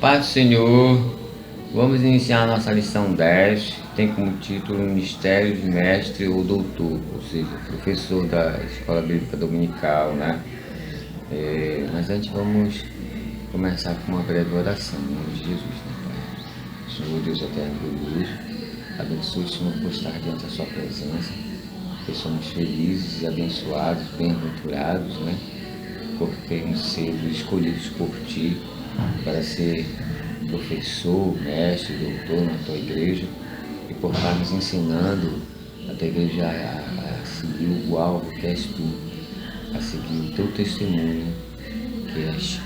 Paz do Senhor, vamos iniciar a nossa lição 10, tem como título Ministério de Mestre ou Doutor, ou seja, professor da Escola Bíblica Dominical, né? Mas antes vamos começar com uma breve oração, em nome de Jesus, né, Pai? Senhor Deus eterno e glorioso, abençoe o Senhor por estar diante da sua presença, que somos felizes e abençoados, bem-aventurados, né? Por termos sido escolhidos por Ti para ser professor, mestre, doutor na Tua igreja e por estar nos ensinando a Tua igreja a seguir o alvo que és Tu, a seguir o Teu testemunho, que és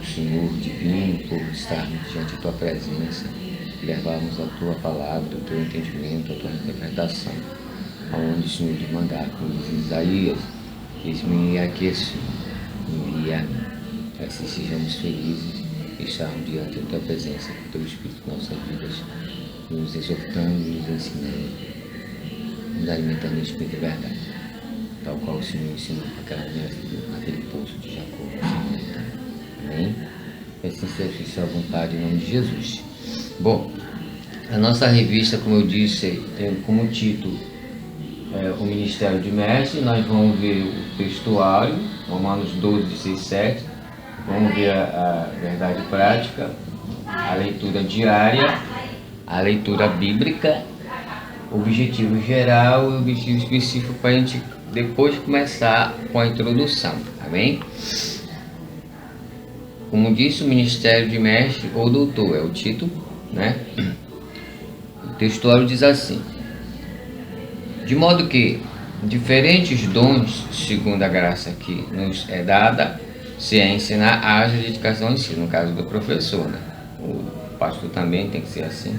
o Senhor divino, por estarmos diante da Tua presença e levarmos a Tua palavra, o Teu entendimento, a Tua interpretação, aonde o Senhor te mandar, como diz Isaías, eis-me aqui, envia-me, para que sejamos felizes e estarmos diante da Tua presença, com o Teu Espírito em nossas vidas, nos exortando, nos ensinando, nos alimentando no Espírito de verdade, tal qual o Senhor ensinou para aquela mulher naquele poço de Jacó. Amém? Assim seja sua vontade em nome de Jesus. Bom, a nossa revista, como eu disse, tem como título o Ministério de Mestre. Nós vamos ver o textuário, Romanos 12, 6, 7. Vamos ver a verdade prática, a leitura diária, a leitura bíblica, o objetivo geral e o objetivo específico para a gente depois começar com a introdução, amém? Como disse, o Ministério de Mestre ou Doutor é o título, né? O textuário diz assim: de modo que diferentes dons, segundo a graça que nos é dada, se é ensinar, haja dedicação em si, no caso do professor, né? O pastor também tem que ser assim.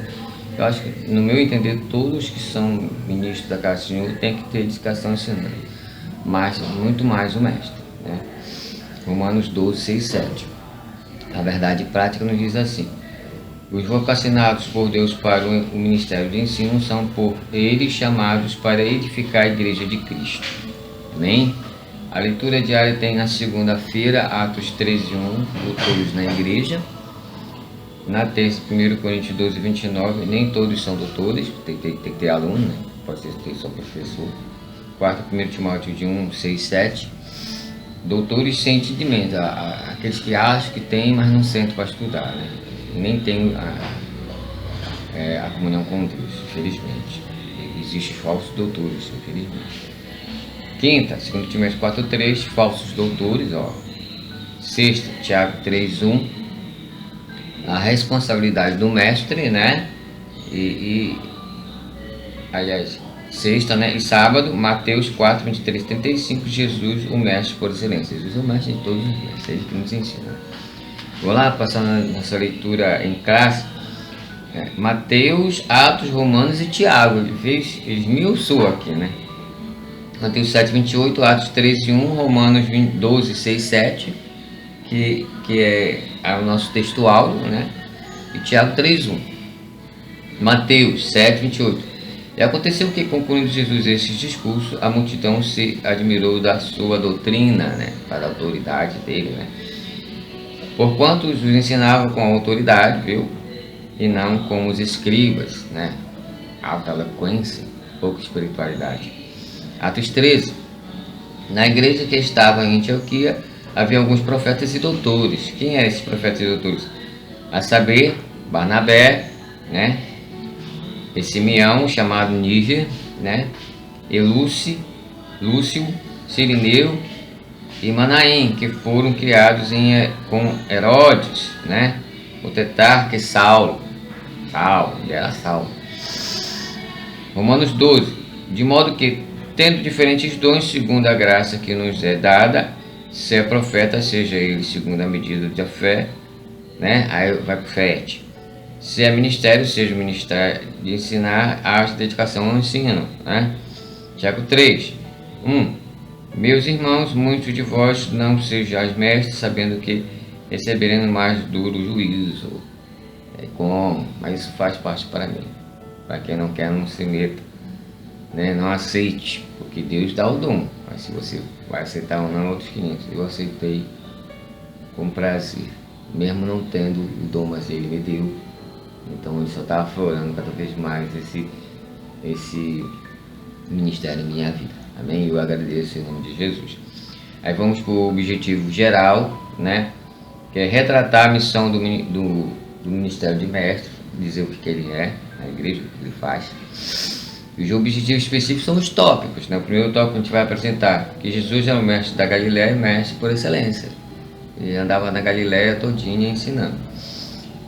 Eu acho que, no meu entender, todos que são ministros da casa do Senhor têm que ter dedicação ensinando, mas muito mais o mestre, né? Romanos 12, 6, 7. A verdade prática nos diz assim: os vocacionados por Deus para o ministério de ensino são por Ele chamados para edificar a igreja de Cristo. Amém? A leitura diária tem na segunda-feira, Atos 13, 1, doutores na igreja. Na terça, 1 Coríntios 12, 29, nem todos são doutores, tem que ter aluno, né? Pode ser só professor. Quarta, 1 Timóteo de 1, 6, 7. Doutores sem entendimento, aqueles que acham que tem, mas não sentem para estudar, né? Nem tem a comunhão com Deus, infelizmente. Existem falsos doutores, infelizmente. Quinta, 2 Timóteo 4,3, falsos doutores, ó. Sexta, Tiago 3,1, a responsabilidade do mestre, né? Aliás, sexta, né? E sábado, Mateus 4, 23, 35, Jesus, o mestre por excelência. Jesus é o mestre de todos os mestres, ele que nos ensina. Vou lá passar na nossa leitura em classe. Mateus, Atos, Romanos e Tiago. Ele esmiuçou aqui, né? Mateus 7, 28, Atos 13, 1, Romanos 12, 6, 7, que é o nosso textual, né? E Tiago 3, 1. Mateus 7, 28. E aconteceu que, concluindo Jesus esses discursos, a multidão se admirou da sua doutrina, né? Para a autoridade dele, né? Porquanto os ensinavam com autoridade, viu? E não como os escribas, né? Alta eloquência, pouca espiritualidade. Atos 13. Na igreja que estava em Antioquia, havia alguns profetas e doutores. Quem eram esses profetas e doutores? A saber, Barnabé, né? E Simeão, chamado Níger, né? E Lúcio, Cirineu e Manaém, que foram criados com Herodes, né? O tetrarca e Saulo, ele era Saulo. Romanos 12. De modo que, tendo diferentes dons segundo a graça que nos é dada, se é profeta, seja ele segundo a medida da fé, né? Aí vai para o fé. Se é ministério, seja o ministério de ensinar, a dedicação ao ensino, né? Tiago 3, 1. Meus irmãos, muitos de vós não sejais mestres, sabendo que receberemos mais duro juízo. Mas isso faz parte para mim. Para quem não quer, não se meta, né? Não aceite, porque Deus dá o dom. Mas se você vai aceitar ou não, outros 500. Eu aceitei com prazer, mesmo não tendo o dom, mas Ele me deu. Então ele só está aflorando cada vez mais esse ministério em minha vida. Amém? Eu agradeço em nome de Jesus. Aí vamos para o objetivo geral, né? Que é retratar a missão do Ministério de Mestre, dizer o que ele é, na igreja, o que ele faz. E os objetivos específicos são os tópicos, né? O primeiro tópico que a gente vai apresentar, que Jesus é o mestre da Galileia e mestre por excelência. Ele andava na Galileia todinha ensinando.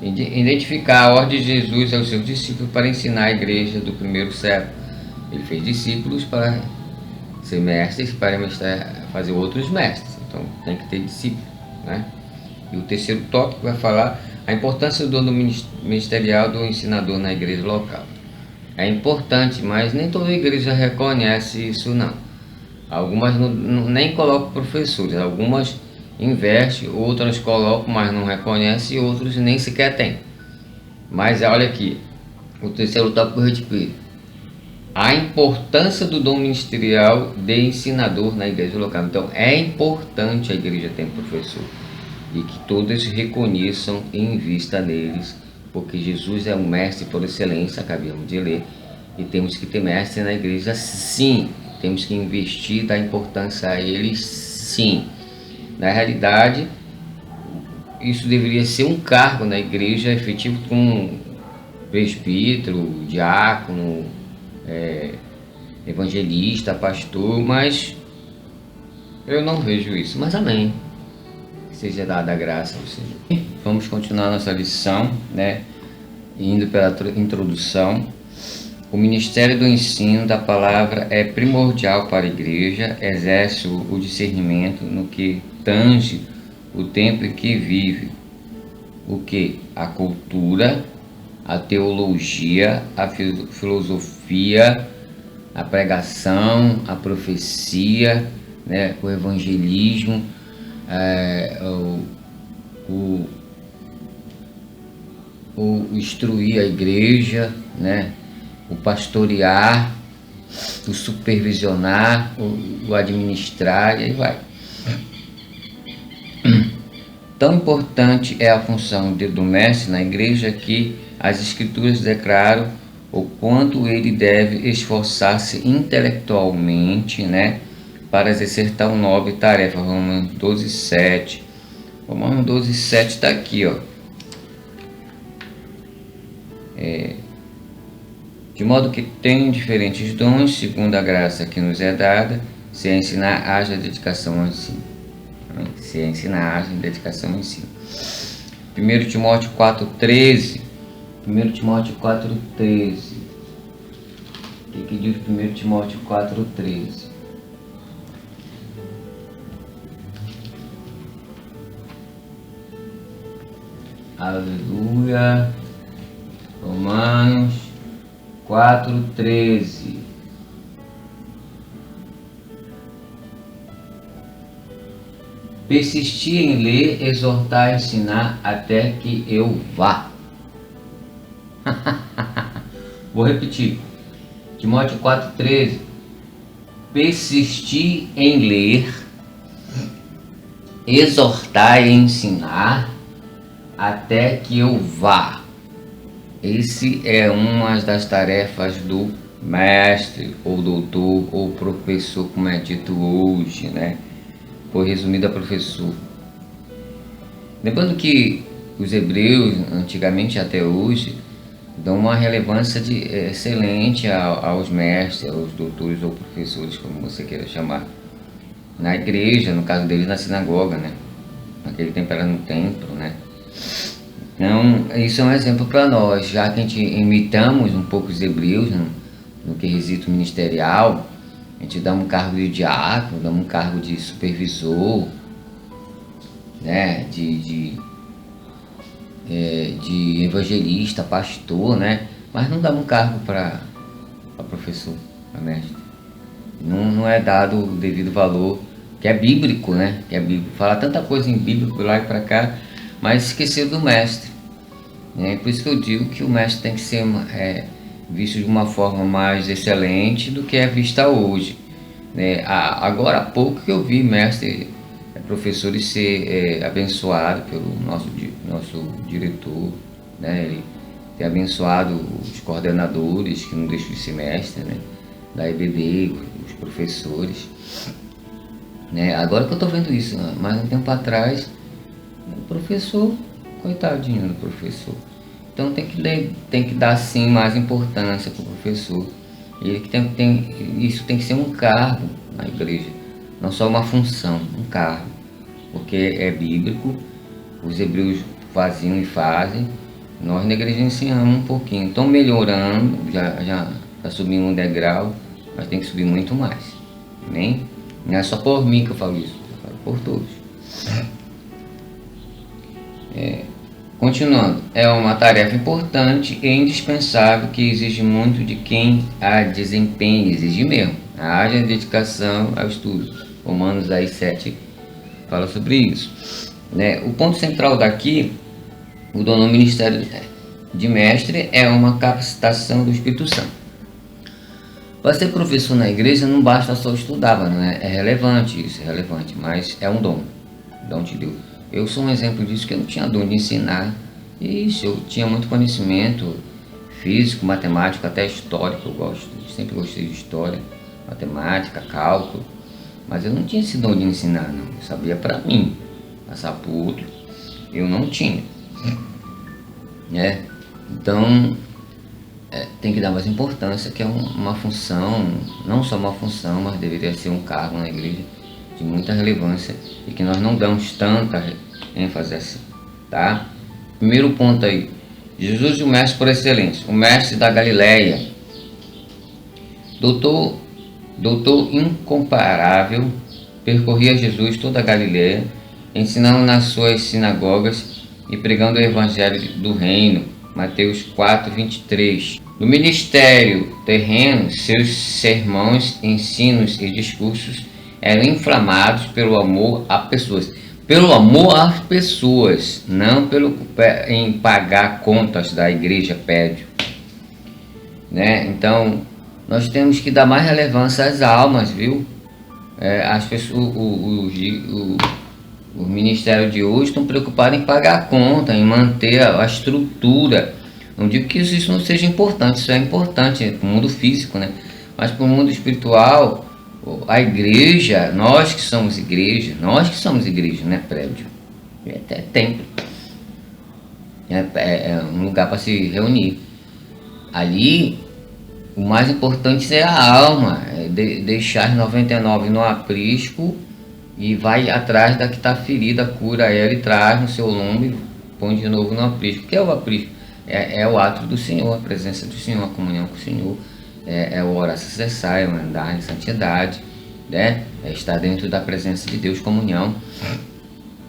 Identificar a ordem de Jesus aos seus discípulos para ensinar a igreja do primeiro século. Ele fez discípulos para ser mestres, para fazer outros mestres. Então tem que ter discípulos, né? E o terceiro tópico vai falar a importância do dom ministerial do ensinador na igreja local. É importante, mas nem toda igreja reconhece isso não. Algumas nem colocam professores, algumas investe, outras colocam, mas não reconhecem, e outros nem sequer tem. Mas olha aqui, o terceiro tópico eu repito. A importância do dom ministerial de ensinador na igreja local. Então é importante a igreja ter um professor e que todos reconheçam e invistam neles, porque Jesus é um mestre por excelência, acabamos de ler, e temos que ter mestre na igreja sim, temos que investir, dar importância a eles sim. Na realidade, isso deveria ser um cargo na igreja efetivo como presbítero, diácono, evangelista, pastor, mas eu não vejo isso, mas amém. Seja dada a graça ao Senhor. Vamos continuar nossa lição, né? Indo pela introdução. O ministério do ensino da palavra é primordial para a igreja, exerce o discernimento no que tange o tempo em que vive, o que? A cultura, a teologia, a filosofia, a pregação, a profecia, né? O evangelismo, o instruir a igreja, né? O pastorear, o supervisionar, o administrar, e aí vai. Tão importante é a função do mestre na igreja que as escrituras declaram o quanto ele deve esforçar-se intelectualmente, né, para exercer tal nobre tarefa. Romanos 12:7. Romanos 12:7 está aqui, ó. De modo que tem diferentes dons, segundo a graça que nos é dada, se a ensinar, haja dedicação ao ensino. Se a ensinar, haja dedicação ao ensino. 1 Timóteo 4:13. 1 Timóteo 4:13. O que diz 1 Timóteo 4:13? Aleluia. Romanos 4:13. Persistir em ler, exortar, ensinar até que eu vá. Vou repetir. Timóteo 4:13. Persistir em ler, exortar e ensinar até que eu vá. Esse é uma das tarefas do mestre, ou doutor, ou professor, como é dito hoje, né? Foi resumida professor. Lembrando que os hebreus, antigamente até hoje, dão uma relevância excelente aos mestres, aos doutores ou professores, como você queira chamar. Na igreja, no caso deles, na sinagoga, né? Naquele tempo era no templo, né? Então, isso é um exemplo para nós, já que a gente imitamos um pouco os hebreus no quesito ministerial. A gente dá um cargo de diácono, dá um cargo de supervisor, né? de evangelista, pastor, né? Mas não dá um cargo para professor, para mestre. Não é dado o devido valor, que é bíblico, né? Que é bíblico. Fala tanta coisa em bíblico lá e para cá, mas esqueceu do mestre. Por isso que eu digo que o mestre tem que ser visto de uma forma mais excelente do que é vista hoje. Agora há pouco que eu vi mestre, professores ser abençoado pelo nosso nosso diretor, né? Ele tem abençoado os coordenadores que não deixam de semestre, né? Da EBD, os professores, né? Agora que eu estou vendo isso, mas um tempo atrás, o professor, coitadinho do professor. Então tem que dar sim mais importância para o professor. Ele isso tem que ser um cargo na igreja, não só uma função, um cargo, porque é bíblico, os hebreus faziam e fazem, nós na igreja ensinamos um pouquinho, estão melhorando, já subimos um degrau, mas tem que subir muito mais, não é só por mim que eu falo isso, eu falo por todos. Continuando, é uma tarefa importante e indispensável que exige muito de quem a desempenha, exige mesmo, haja dedicação ao estudo. Romanos aí 7 fala sobre isso, né? O ponto central daqui, o dom no ministério de mestre é uma capacitação do Espírito Santo. Para ser professor na igreja não basta só estudar, não é relevante isso, é relevante, mas é um dom de Deus. Eu sou um exemplo disso, que eu não tinha dom de ensinar. Isso, eu tinha muito conhecimento físico, matemático, até histórico, sempre gostei de história, matemática, cálculo, mas eu não tinha esse dom de ensinar, não. Eu sabia para mim, passar por outro, eu não tinha, né? Então, tem que dar mais importância, que é uma função, não só uma função, mas deveria ser um cargo na igreja de muita relevância e que nós não damos tanta ênfase assim, tá? Primeiro ponto aí, Jesus o mestre por excelência, o mestre da Galileia, doutor incomparável, percorria Jesus toda a Galileia, ensinando nas suas sinagogas e pregando o evangelho do reino, Mateus 4:23. No ministério terreno, seus sermões, ensinos e discursos eram inflamados pelo amor a pessoas. Pelo amor às pessoas, não em pagar contas da igreja prédio, né? Então, nós temos que dar mais relevância às almas, viu? As pessoas, o ministério de hoje estão preocupados em pagar a conta, em manter a estrutura. Não digo que isso não seja importante, isso é importante para o mundo físico, né? Mas para o mundo espiritual, a igreja, nós que somos igreja, não é prédio, é até templo, é um lugar para se reunir. Ali, o mais importante é a alma, deixar as 99 no aprisco e vai atrás da que está ferida, cura ela e traz no seu lombo e põe de novo no aprisco. O que é o aprisco? É o ato do Senhor, a presença do Senhor, a comunhão com o Senhor. É o orar sem cessar, é o andar em santidade, né? É estar dentro da presença de Deus, comunhão.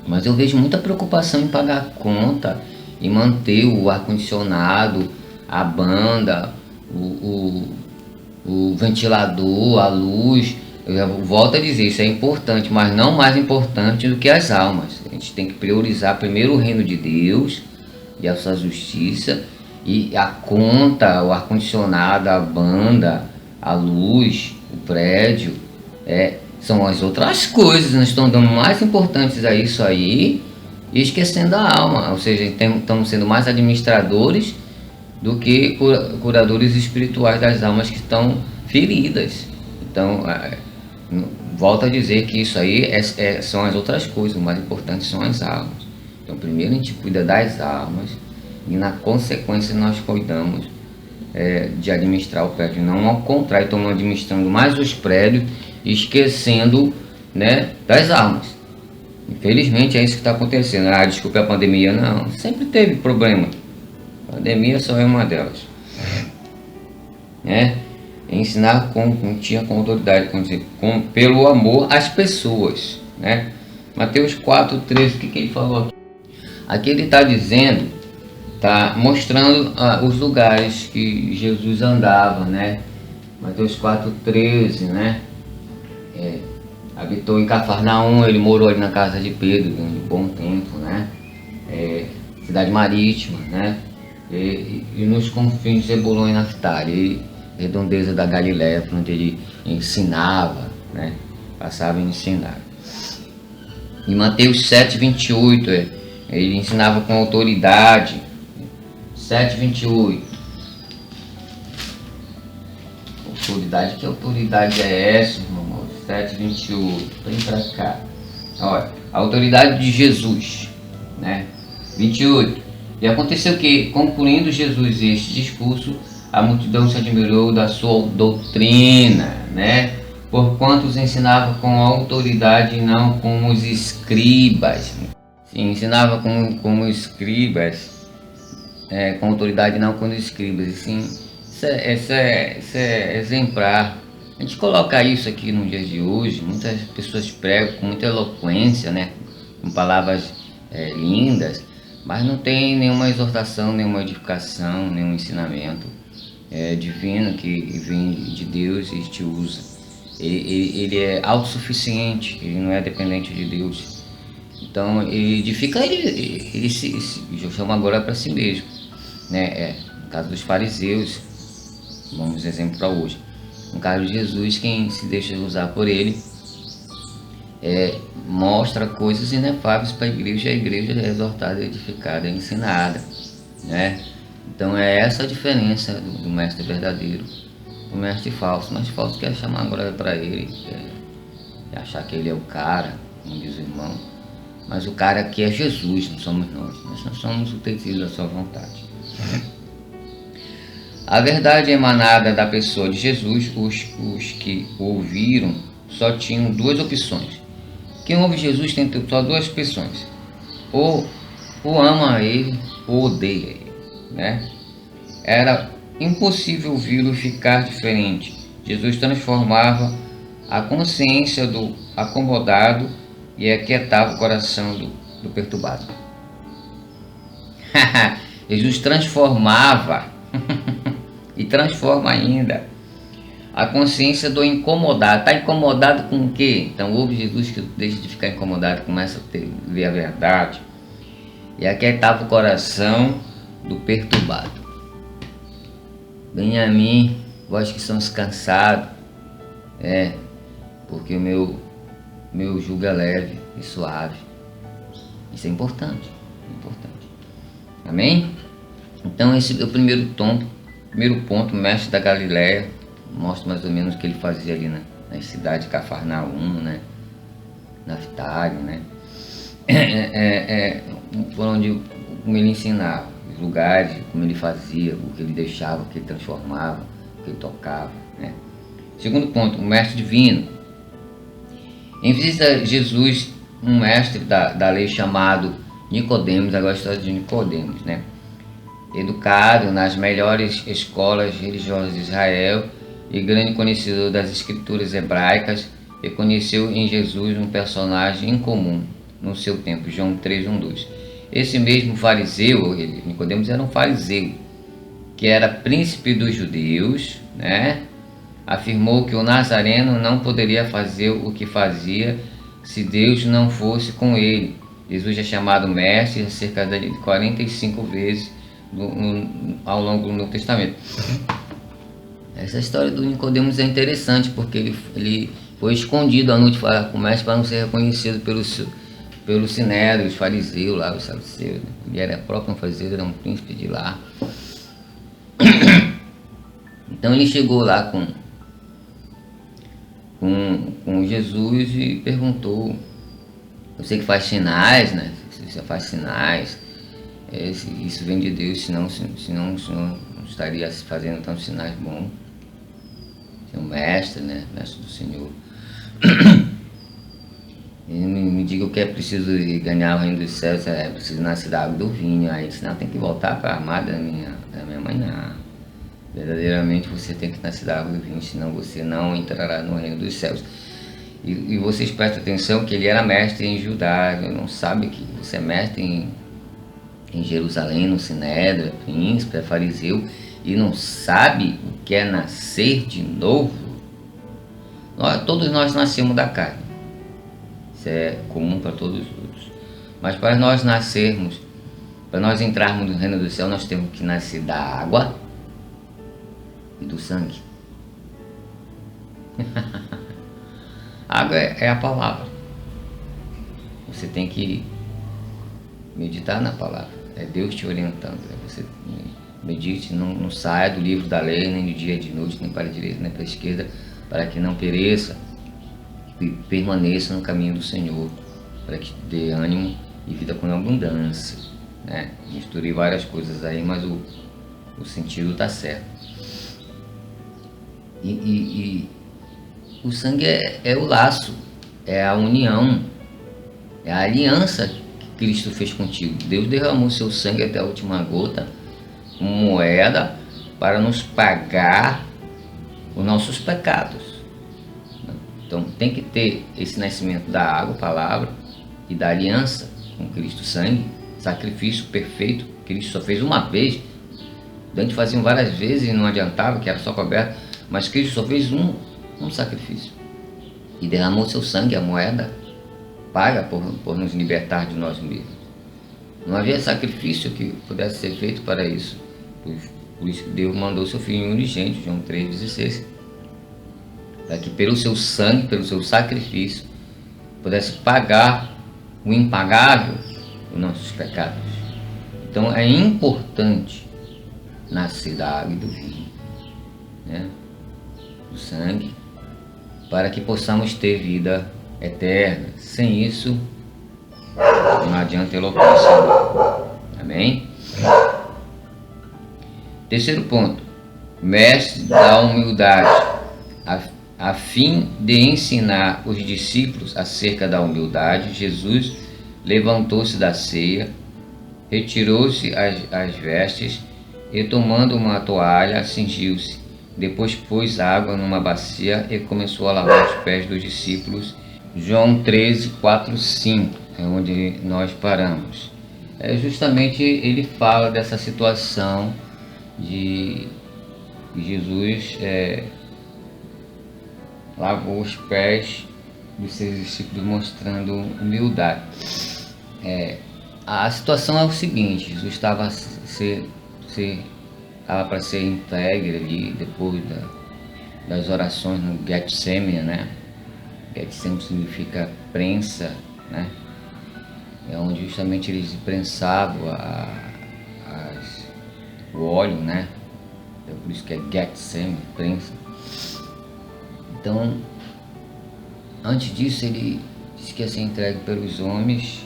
Mas eu vejo muita preocupação em pagar a conta e manter o ar-condicionado, a banda, o ventilador, a luz. Eu volto a dizer, isso é importante, mas não mais importante do que as almas. A gente tem que priorizar primeiro o reino de Deus e a sua justiça, e a conta, o ar-condicionado, a banda, a luz, o prédio, são as outras coisas. Nós estamos dando mais importantes a isso aí e esquecendo a alma, ou seja, estamos sendo mais administradores do que curadores espirituais das almas que estão feridas. Então, volto a dizer que isso aí são as outras coisas, o mais importante são as almas. Então, primeiro a gente cuida das almas e, na consequência, nós cuidamos de administrar o prédio. Não ao contrário, estamos administrando mais os prédios e esquecendo, né, das almas. Infelizmente, é isso que está acontecendo. Desculpe a pandemia, não. Sempre teve problema. A pandemia só é uma delas. Ensinar com autoridade, pelo amor às pessoas, né? Mateus 4:13, o que ele falou aqui? Aqui ele está dizendo, está mostrando os lugares que Jesus andava, né? Mateus 4:13, né? Habitou em Cafarnaum, ele morou ali na casa de Pedro durante um bom tempo, né? Cidade marítima, né? E nos confins de Zebulon e Naftali, redondeza da Galileia, onde ele ensinava, né? Passava a ensinar. Em Mateus 7:28, Ele ensinava com autoridade. 7:28. Autoridade, que autoridade é essa, irmão? 7:28. Vem pra cá. Olha, a autoridade de Jesus, né? 28. E aconteceu que, concluindo Jesus este discurso, a multidão se admirou da sua doutrina, né? Porquanto os ensinava com autoridade e não como os escribas. Sim, ensinava como escribas, com autoridade e não como escribas. Assim, isso é exemplar. A gente coloca isso aqui no dia de hoje, muitas pessoas pregam com muita eloquência, né? Com palavras lindas, mas não tem nenhuma exortação, nenhuma edificação, nenhum ensinamento divino que vem de Deus e te usa. Ele é autossuficiente, ele não é dependente de Deus. Então ele edifica, ele se chama agora para si mesmo, né? No caso dos fariseus, vamos exemplo para hoje. No caso de Jesus, quem se deixa usar por ele mostra coisas inefáveis para a igreja é exortada, edificada, ensinada, né? Então é essa a diferença do mestre verdadeiro, do mestre falso. O mestre falso quer chamar agora para ele, quer achar que ele é o cara, como diz o irmão, mas o cara aqui é Jesus, não somos nós não somos o tecido da sua vontade. A verdade emanada da pessoa de Jesus, os que ouviram só tinham duas opções. Quem ouve Jesus tem só duas opções: ou ama ele ou odeia ele, né? Era impossível ouvi-lo ficar diferente. Jesus transformava a consciência do acomodado e aquietava o coração do perturbado. Jesus transformava e transforma ainda a consciência do incomodado. Está incomodado com o quê? Então ouve Jesus que deixa de ficar incomodado, começa a ver a verdade e aquietava o coração do perturbado. Venha a mim, vós que são cansados, porque o meu jugo é leve e suave. Isso é importante, Amém? Então esse é o primeiro ponto, o mestre da Galileia, mostra mais ou menos o que ele fazia ali na cidade de Cafarnaum, né? Naftali, né? Por onde, como ele ensinava, os lugares, como ele fazia, o que ele deixava, o que ele transformava, o que ele tocava, né? Segundo ponto, o mestre divino. Em visita a Jesus, um mestre da lei chamado Nicodemos, agora a história de Nicodemos, né? Educado nas melhores escolas religiosas de Israel e grande conhecedor das escrituras hebraicas, reconheceu em Jesus um personagem incomum no seu tempo, João 3:1-2. Esse mesmo fariseu, Nicodemos era um fariseu, que era príncipe dos judeus, né? Afirmou que o nazareno não poderia fazer o que fazia se Deus não fosse com ele. Jesus é chamado mestre cerca de 45 vezes ao longo do Novo Testamento. Essa história do Nicodemos é interessante porque ele foi escondido à noite com o mestre para não ser reconhecido pelo sinédrio, os fariseus lá, os saduceus. Ele era próprio um fariseu, era um príncipe de lá. Então ele chegou lá com Jesus e perguntou: você que faz sinais, né? Você faz sinais, isso vem de Deus, senão o senhor não estaria fazendo tantos sinais bons. Você é um mestre, né? Mestre do Senhor. Ele me diga o que é preciso ganhar o reino dos céus, é preciso nascer da água do vinho. Aí senão tem que voltar para a amada da minha mãe. Não. Verdadeiramente você tem que nascer da água do vinho, senão você não entrará no reino dos céus. E vocês prestem atenção que ele era mestre em Judá, não sabe que você é mestre em Jerusalém, no Sinédrio, é príncipe, é fariseu, e não sabe o que é nascer de novo. Todos nós nascemos da carne, isso é comum para todos os outros, mas para nós nascermos, para nós entrarmos no reino do céu, nós temos que nascer da água e do sangue. A água é a palavra. Você tem que meditar na palavra, é Deus te orientando. Você medite, não saia do livro da lei, nem de dia, de noite, nem para a direita, nem para a esquerda, para que não pereça, e permaneça no caminho do Senhor, para que te dê ânimo e vida com abundância, né? Misturei várias coisas aí, mas o sentido está certo. E o sangue é o laço, é a união, é a aliança que Cristo fez contigo. Deus derramou seu sangue até a última gota, como moeda, para nos pagar os nossos pecados. Então tem que ter esse nascimento da água, palavra, e da aliança com Cristo, sangue, sacrifício perfeito. Cristo só fez uma vez. Antes faziam várias vezes e não adiantava, que era só coberto, mas Cristo só fez um sacrifício e derramou seu sangue, a moeda paga por nos libertar de nós mesmos. Não havia sacrifício que pudesse ser feito para isso. Por isso que Deus mandou seu Filho unigênito, João 3,16, para que pelo seu sangue, pelo seu sacrifício, pudesse pagar o impagável, os nossos pecados. Então é importante nascer da água e do vinho, né? Do sangue, para que possamos ter vida eterna. Sem isso, não adianta eloquência. Amém? Terceiro ponto, mestre da humildade. A fim de ensinar os discípulos acerca da humildade, Jesus levantou-se da ceia, retirou-se as vestes e, tomando uma toalha, cingiu-se. Depois pôs água numa bacia e começou a lavar os pés dos discípulos. João 13, 4, 5 é onde nós paramos. Justamente ele fala dessa situação de Jesus lavou os pés dos seus discípulos, mostrando humildade. A situação é o seguinte: Jesus estava para ser entregue ali depois das orações no Getsemane, né? Getsemane significa prensa, né? É onde justamente eles prensavam o óleo, né? É por isso que é Getsemane, prensa. Então, antes disso, ele disse que ia ser entregue pelos homens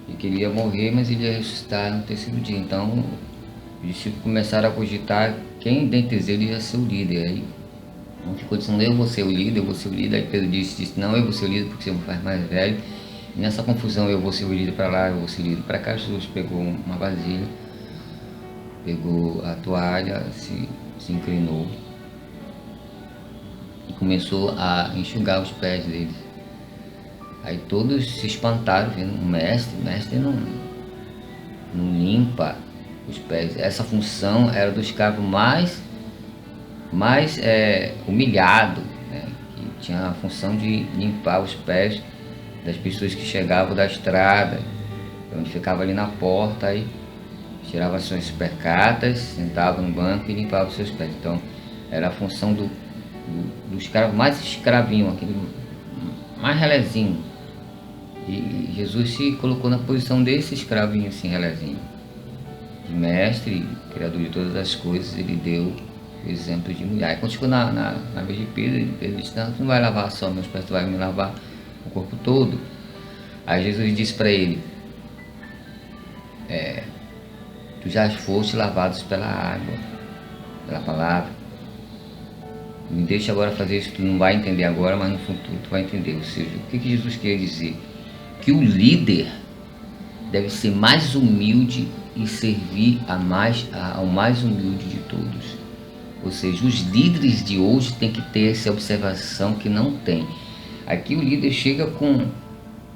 e que ele ia morrer, mas ele ia ressuscitar no terceiro dia. Então, os discípulos começaram a cogitar quem dentre eles ia ser o líder. Aí um ficou dizendo: eu vou ser o líder, eu vou ser o líder. Aí Pedro disse: não, eu vou ser o líder porque você me faz mais velho. E nessa confusão, eu vou ser o líder para lá, eu vou ser o líder para cá, Jesus pegou uma vasilha, pegou a toalha, se inclinou e começou a enxugar os pés deles. Aí todos se espantaram, vendo o mestre não limpa os pés. Essa função era do escravo mais humilhado, né? Que tinha a função de limpar os pés das pessoas que chegavam da estrada, onde ficava ali na porta, aí tirava suas percatas, sentava no banco e limpava os seus pés. Então era a função do escravo mais escravinho, aquele mais relezinho. E Jesus se colocou na posição desse escravinho assim, relezinho. De mestre, criador de todas as coisas, ele deu o exemplo de mulher. Aí quando chegou na vez de Pedro disse: não, tu não vai lavar só meus pés, tu vai me lavar o corpo todo. Aí Jesus disse para ele: tu já foste lavados pela água, pela palavra. Me deixa agora fazer isso, tu não vai entender agora, mas no futuro tu vai entender. Ou seja, o que Jesus queria dizer? Que o líder deve ser mais humilde e servir ao mais humilde de todos. Ou seja, os líderes de hoje têm que ter essa observação que não tem. Aqui o líder chega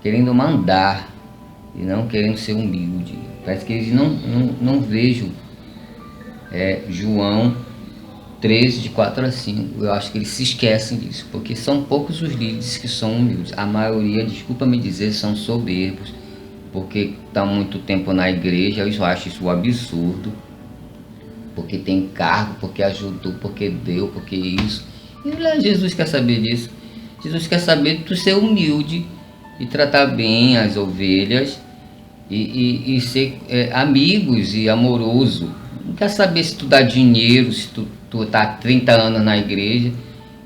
querendo mandar e não querendo ser humilde. Parece que eles não vejam João 13, de 4 a 5. Eu acho que eles se esquecem disso, porque são poucos os líderes que são humildes. A maioria, desculpa me dizer, são soberbos, porque estão muito tempo na igreja. Eu acho isso um absurdo, porque tem cargo, porque ajudou, porque deu, porque isso. E Jesus quer saber disso. Jesus quer saber de tu ser humilde e tratar bem as ovelhas e ser amigos e amoroso. Não quer saber se tu dá dinheiro, se tu tá há 30 anos na igreja.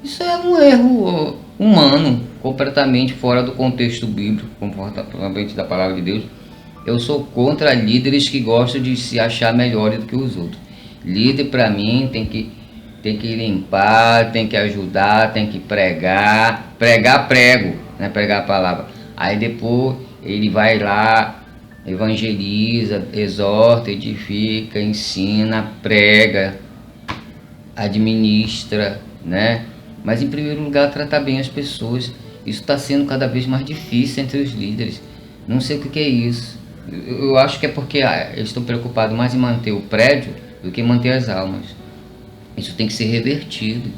Isso é um erro humano, completamente fora do contexto bíblico, completamente da palavra de Deus. Eu sou contra líderes que gostam de se achar melhores do que os outros. Líder, para mim, tem que limpar, tem que ajudar, tem que pregar. Pregar, prego, né? Pregar a palavra. Aí depois ele vai lá, evangeliza, exorta, edifica, ensina, prega, administra, né? Mas em primeiro lugar, tratar bem as pessoas. Isso está sendo cada vez mais difícil entre os líderes. Não sei o que é isso. Eu acho que é porque eles estão preocupados mais em manter o prédio do que manter as almas. Isso tem que ser revertido,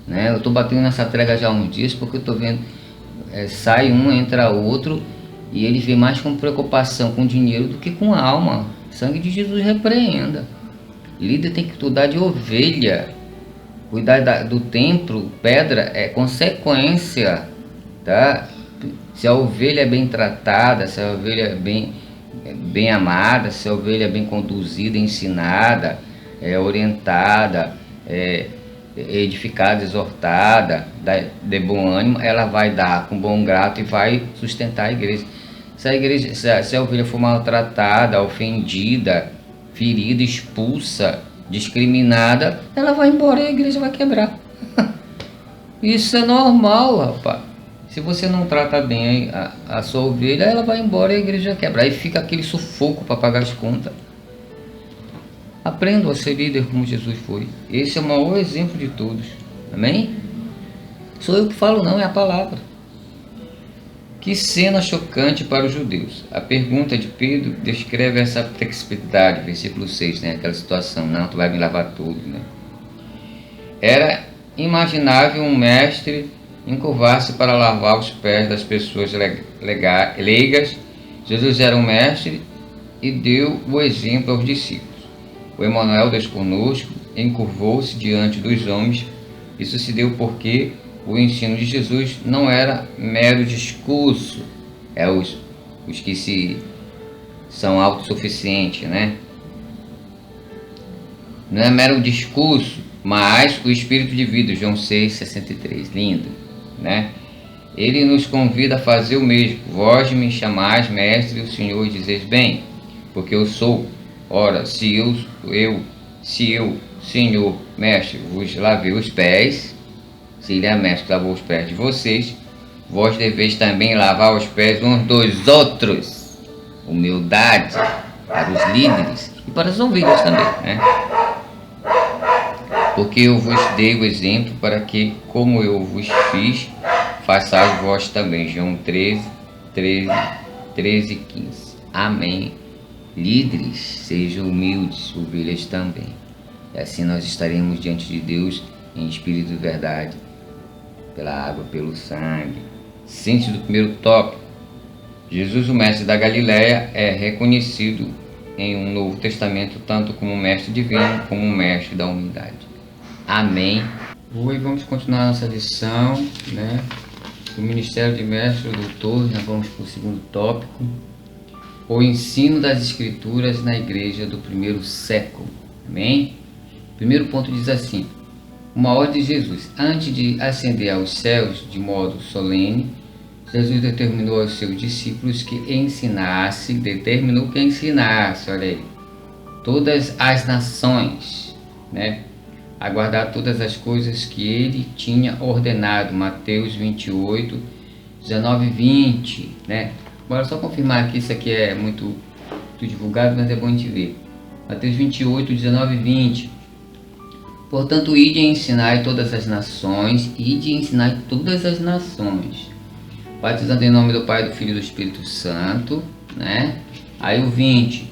né? Eu estou batendo nessa trega já há uns dias porque eu estou vendo, sai um, entra outro, e ele vê mais com preocupação com dinheiro do que com a alma. Sangue de Jesus repreenda. Líder tem que cuidar de ovelha. Cuidar do templo, pedra, é consequência, tá? Se a ovelha é bem tratada, se a ovelha é bem amada, se a ovelha é bem conduzida, ensinada, orientada, edificada, exortada, de bom ânimo, ela vai dar com bom grado e vai sustentar a igreja. Se a ovelha for maltratada, ofendida, ferida, expulsa, discriminada, ela vai embora e a igreja vai quebrar. Isso é normal, rapaz. Se você não trata bem a sua ovelha, ela vai embora e a igreja quebra. Aí fica aquele sufoco para pagar as contas. Aprenda a ser líder como Jesus foi. Esse é o maior exemplo de todos. Amém? Sou eu que falo, não, é a palavra. Que cena chocante para os judeus. A pergunta de Pedro descreve essa flexibilidade, versículo 6, né? Aquela situação, não, tu vai me lavar tudo, né? Era imaginável um mestre encurvar-se para lavar os pés das pessoas leigas. Jesus era um mestre e deu o exemplo aos discípulos. O Emanuel, Deus conosco, encurvou-se diante dos homens. Isso se deu porque o ensino de Jesus não era mero discurso. Os que são autossuficientes, né? Não é mero discurso, mas o espírito de vida, João 6,63, lindo, né? Ele nos convida a fazer o mesmo. Vós me chamais mestre, o Senhor, e dizeis bem, porque eu sou. Ora, se eu, Senhor, mestre, vos lavei os pés, se ele é mestre que lavou os pés de vocês, vós deveis também lavar os pés uns dos outros. Humildade para os líderes e para as ovelhas também, né? Porque eu vos dei o exemplo para que, como eu vos fiz, façais vós também. João 13, 15. Amém. Líderes, sejam humildes, ovelhas também. E assim nós estaremos diante de Deus em espírito de verdade, pela água, pelo sangue. Síntese do primeiro tópico. Jesus, o mestre da Galileia, é reconhecido em um Novo Testamento tanto como mestre divino como mestre da humildade. Amém. Hoje vamos continuar nossa lição, né? Do Ministério de Mestre, Doutor. Já vamos para o segundo tópico. O ensino das Escrituras na Igreja do primeiro século. Amém? Primeiro ponto diz assim: uma ordem de Jesus. Antes de ascender aos céus de modo solene, Jesus determinou aos seus discípulos que ensinasse, olha aí, todas as nações, né? A guardar todas as coisas que ele tinha ordenado. Mateus 28, 19 e 20, né? Agora só confirmar que isso aqui é muito divulgado, mas é bom a gente ver. Mateus 28, 19 e 20. Portanto, ide e ensinai todas as nações, batizando em nome do Pai, do Filho e do Espírito Santo, né? Aí o 20,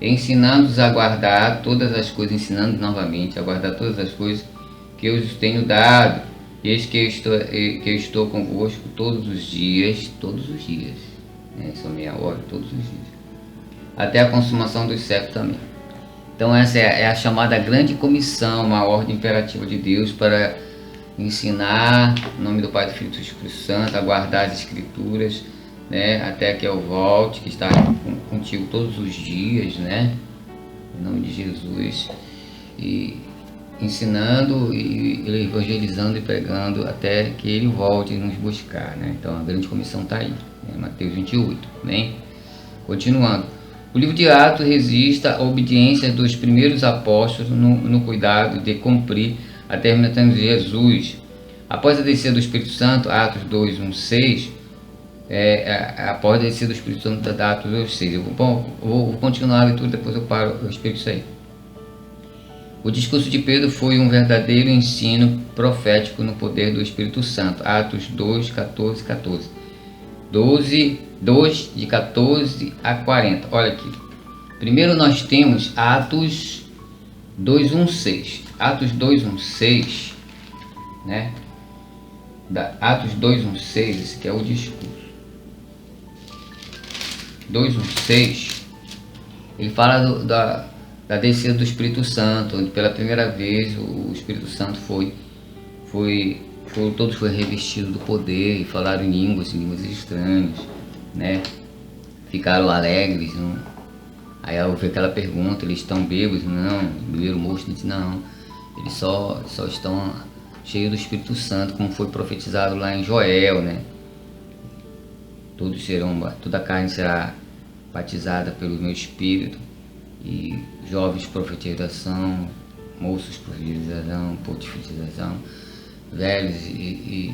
ensinando-os a guardar todas as coisas, ensinando novamente a guardar todas as coisas que eu vos tenho dado, e eis que eu estou convosco todos os dias, né? São meia hora, todos os dias, até a consumação dos séculos também. Então essa é a chamada grande comissão, uma ordem imperativa de Deus para ensinar, em nome do Pai, do Filho e do Espírito Santo, a guardar as Escrituras, né, até que eu volte, que está contigo todos os dias, né, em nome de Jesus, e ensinando e evangelizando e pregando até que ele volte nos buscar, né? Então a grande comissão está aí, né? Mateus 28, né? Continuando, o livro de Atos registra a obediência dos primeiros apóstolos no cuidado de cumprir a determinação de Jesus. Após a descida do Espírito Santo, Atos 2, 1, 6, após a descida do Espírito Santo, Atos 2, 6. Vou continuar a leitura, depois eu paro, eu explico isso aí. O discurso de Pedro foi um verdadeiro ensino profético no poder do Espírito Santo. Atos 2, 14, 14. 2 de 14 a 40. Olha aqui. Primeiro nós temos Atos 2, 1, 6. Atos 2, 1, 6, né? Atos 2, 1, 6, esse aqui é o discurso. 2, 1, 6, ele fala da descida do Espírito Santo, onde pela primeira vez o Espírito Santo todos foram revestidos do poder e falaram em línguas estranhas, né? Ficaram alegres, não? Aí houve aquela pergunta, eles estão bêbados? Não. Beberam mosto? Não, eles só estão cheios do Espírito Santo, como foi profetizado lá em Joel, né? Toda a carne será batizada pelo meu Espírito, e jovens profetização, moços profetização, profetização, velhos e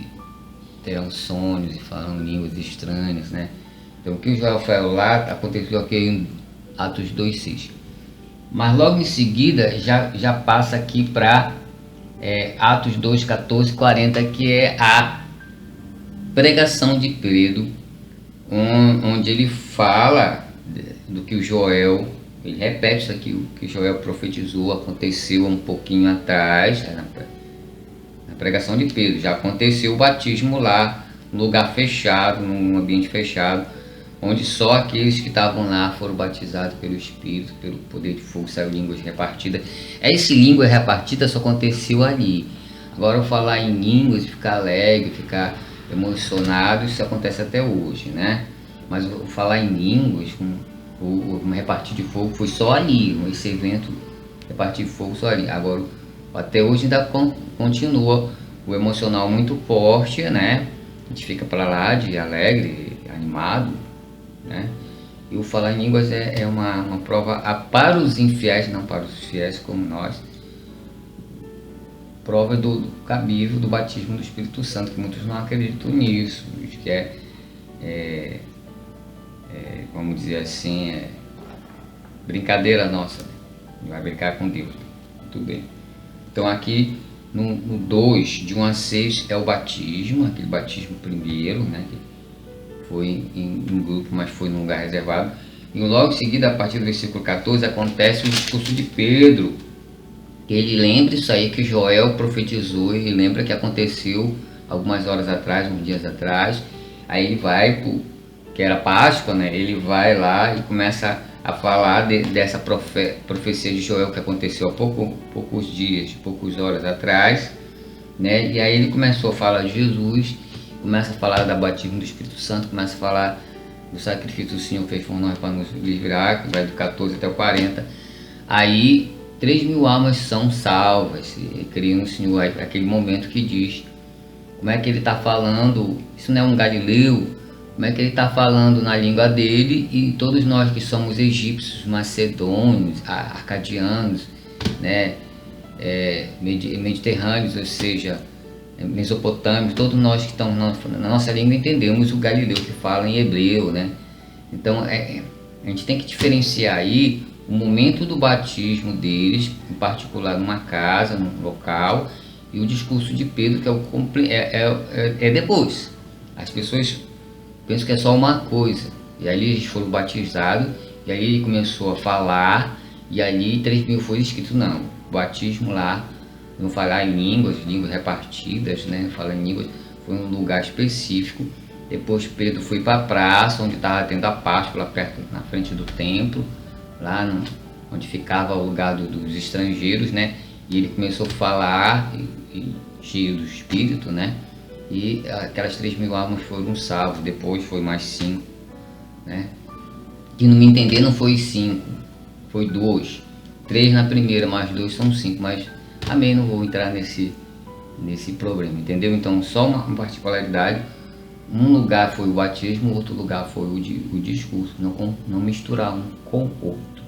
terão sonhos e falam línguas estranhas, né? Então o que o Joel falou lá aconteceu aqui em Atos 2,6. Mas logo em seguida já passa aqui para Atos 2, 14, 40, que é a pregação de Pedro, onde ele fala do que o Joel, ele repete isso aqui, o que Joel profetizou, aconteceu um pouquinho atrás, na pregação de Pedro, já aconteceu o batismo lá, num lugar fechado, num ambiente fechado, onde só aqueles que estavam lá foram batizados pelo Espírito, pelo poder de fogo, saiu línguas repartidas. Esse língua repartida só aconteceu ali. Agora eu falar em línguas, ficar alegre, ficar emocionado, isso acontece até hoje, né? Mas eu falar em línguas, o repartir de fogo foi só ali, esse evento repartir de fogo só ali. Agora, até hoje ainda continua o emocional muito forte, né? A gente fica para lá de alegre, animado, né? E o falar em línguas é uma prova para os infiéis, não para os fiéis como nós, prova do cabível do batismo do Espírito Santo, que muitos não acreditam nisso, que vamos dizer assim, brincadeira nossa, né? Vai brincar com Deus, muito bem. Então aqui no 2, de 1 a 6, é o batismo, aquele batismo primeiro, né? Que foi em grupo, mas foi num lugar reservado. E logo em seguida, a partir do versículo 14, acontece o discurso de Pedro. Ele lembra isso aí que Joel profetizou, e lembra que aconteceu algumas horas atrás, uns dias atrás. Aí ele vai, que era Páscoa, né? Ele vai lá e começa a falar dessa profecia de Joel que aconteceu há poucos dias, poucas horas atrás, né? E aí ele começou a falar de Jesus, começa a falar da batismo do Espírito Santo, começa a falar do sacrifício do Senhor fez por nós para nos livrar, que vai do 14 até o 40. Aí 3.000 almas são salvas, e creio no Senhor. Aquele momento que diz como é que ele está falando, isso não é um galileu, como é que ele está falando na língua dele, e todos nós que somos egípcios, macedônios, arcadianos, né, mediterrâneos, ou seja, mesopotâmios, todos nós que estamos na nossa língua entendemos o galileu que fala em hebreu, né? Então a gente tem que diferenciar aí o momento do batismo deles, em particular numa casa, num local, e o discurso de Pedro, que é depois. As pessoas pensam que é só uma coisa, e ali eles foram batizados, e aí ele começou a falar, e ali 3.000 foi escrito. Não, o batismo lá, não falar em línguas repartidas, né? Falar em línguas, foi um lugar específico. Depois Pedro foi para a praça, onde estava tendo a Páscoa, lá perto, na frente do templo, lá onde ficava o lugar dos estrangeiros, né? E ele começou a falar, cheio do Espírito, né? e aquelas 3.000 almas foram salvas. Depois foi mais 5, né? Que no me entender não foi 5, foi 2. 3 na primeira, mais 2 são 5, mas amém, não vou entrar nesse problema, entendeu? Então só uma particularidade. Um lugar foi o batismo, outro lugar foi o discurso. Não misturar um com o outro.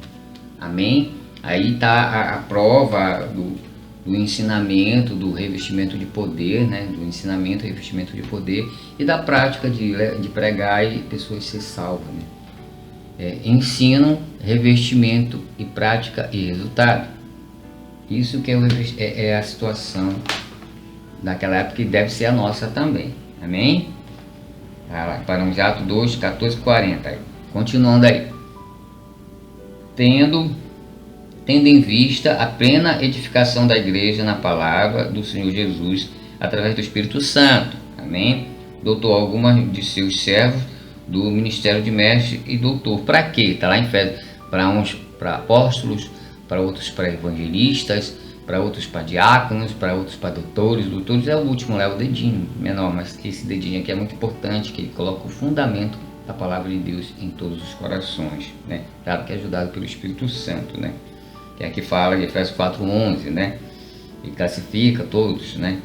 Amém? Aí está a prova do ensinamento, do revestimento de poder, né? Do ensinamento, revestimento de poder, e da prática de pregar e pessoas ser salvas, né? Ensino, revestimento e prática e resultado. Isso que é a situação daquela época, que deve ser a nossa também. Amém? Paramos em Atos 2, 14, 40. Continuando aí. Tendo em vista a plena edificação da igreja na palavra do Senhor Jesus, através do Espírito Santo. Amém? Doutor algumas de seus servos do ministério de mestre e doutor. Para quê? Está lá em Efésios. Para uns para apóstolos, para outros para evangelistas, para outros para diáconos, para outros para doutores. Doutores é o último, é o dedinho menor, mas esse dedinho aqui é muito importante, que ele coloca o fundamento da palavra de Deus em todos os corações, né? Claro que é ajudado pelo Espírito Santo, né? Que aqui fala de Efésios 4:11, né? E classifica todos, né?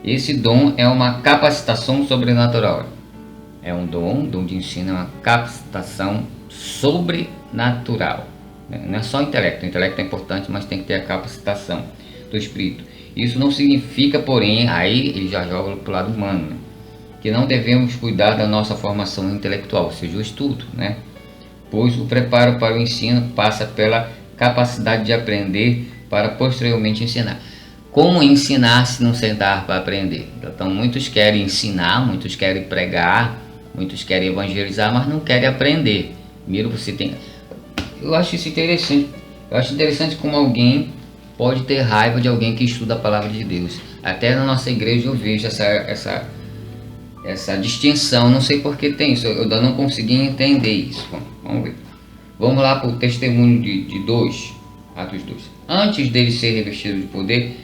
Esse dom é uma capacitação sobrenatural. É um dom de ensino, é uma capacitação sobrenatural. Não é só intelecto. O intelecto é importante, mas tem que ter a capacitação do Espírito. Isso não significa, porém, aí ele já joga para o lado humano, né? Que não devemos cuidar da nossa formação intelectual, ou seja, o estudo, né? Pois o preparo para o ensino passa pela capacidade de aprender para posteriormente ensinar. Como ensinar se não sentar para aprender? Então muitos querem ensinar, muitos querem pregar, muitos querem evangelizar, mas não querem aprender. Primeiro você tem... Eu acho isso interessante. Eu acho interessante como alguém pode ter raiva de alguém que estuda a palavra de Deus. Até na nossa igreja eu vejo essa distinção. Não sei por que tem isso. Eu ainda não consegui entender isso. Vamos ver. Vamos lá para o testemunho de 2, Atos 2. Antes dele ser revestido de poder,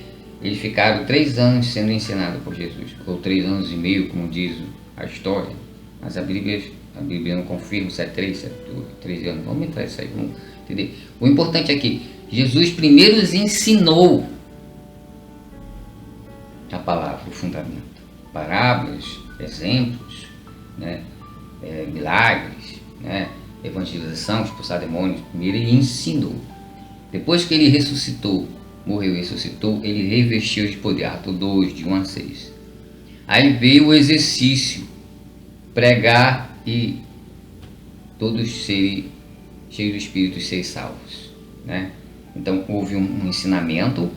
eles ficaram 3 anos sendo ensinados por Jesus. Ou 3 anos e meio, como diz a história. Mas a Bíblia não confirma se é 3, se é 3 anos. Vamos entrar nisso aí, vamos entender. O importante é que Jesus primeiro os ensinou a palavra, o fundamento. Parábolas, exemplos, né? Milagres, né? Evangelização, expulsar demônios. Primeiro ele ensinou. Depois que ele ressuscitou, morreu e ressuscitou, ele revestiu de poder. Atos 2, de 1 a 6. Aí veio o exercício, pregar e todos serem cheios do Espírito e serem salvos, né? Então houve um ensinamento,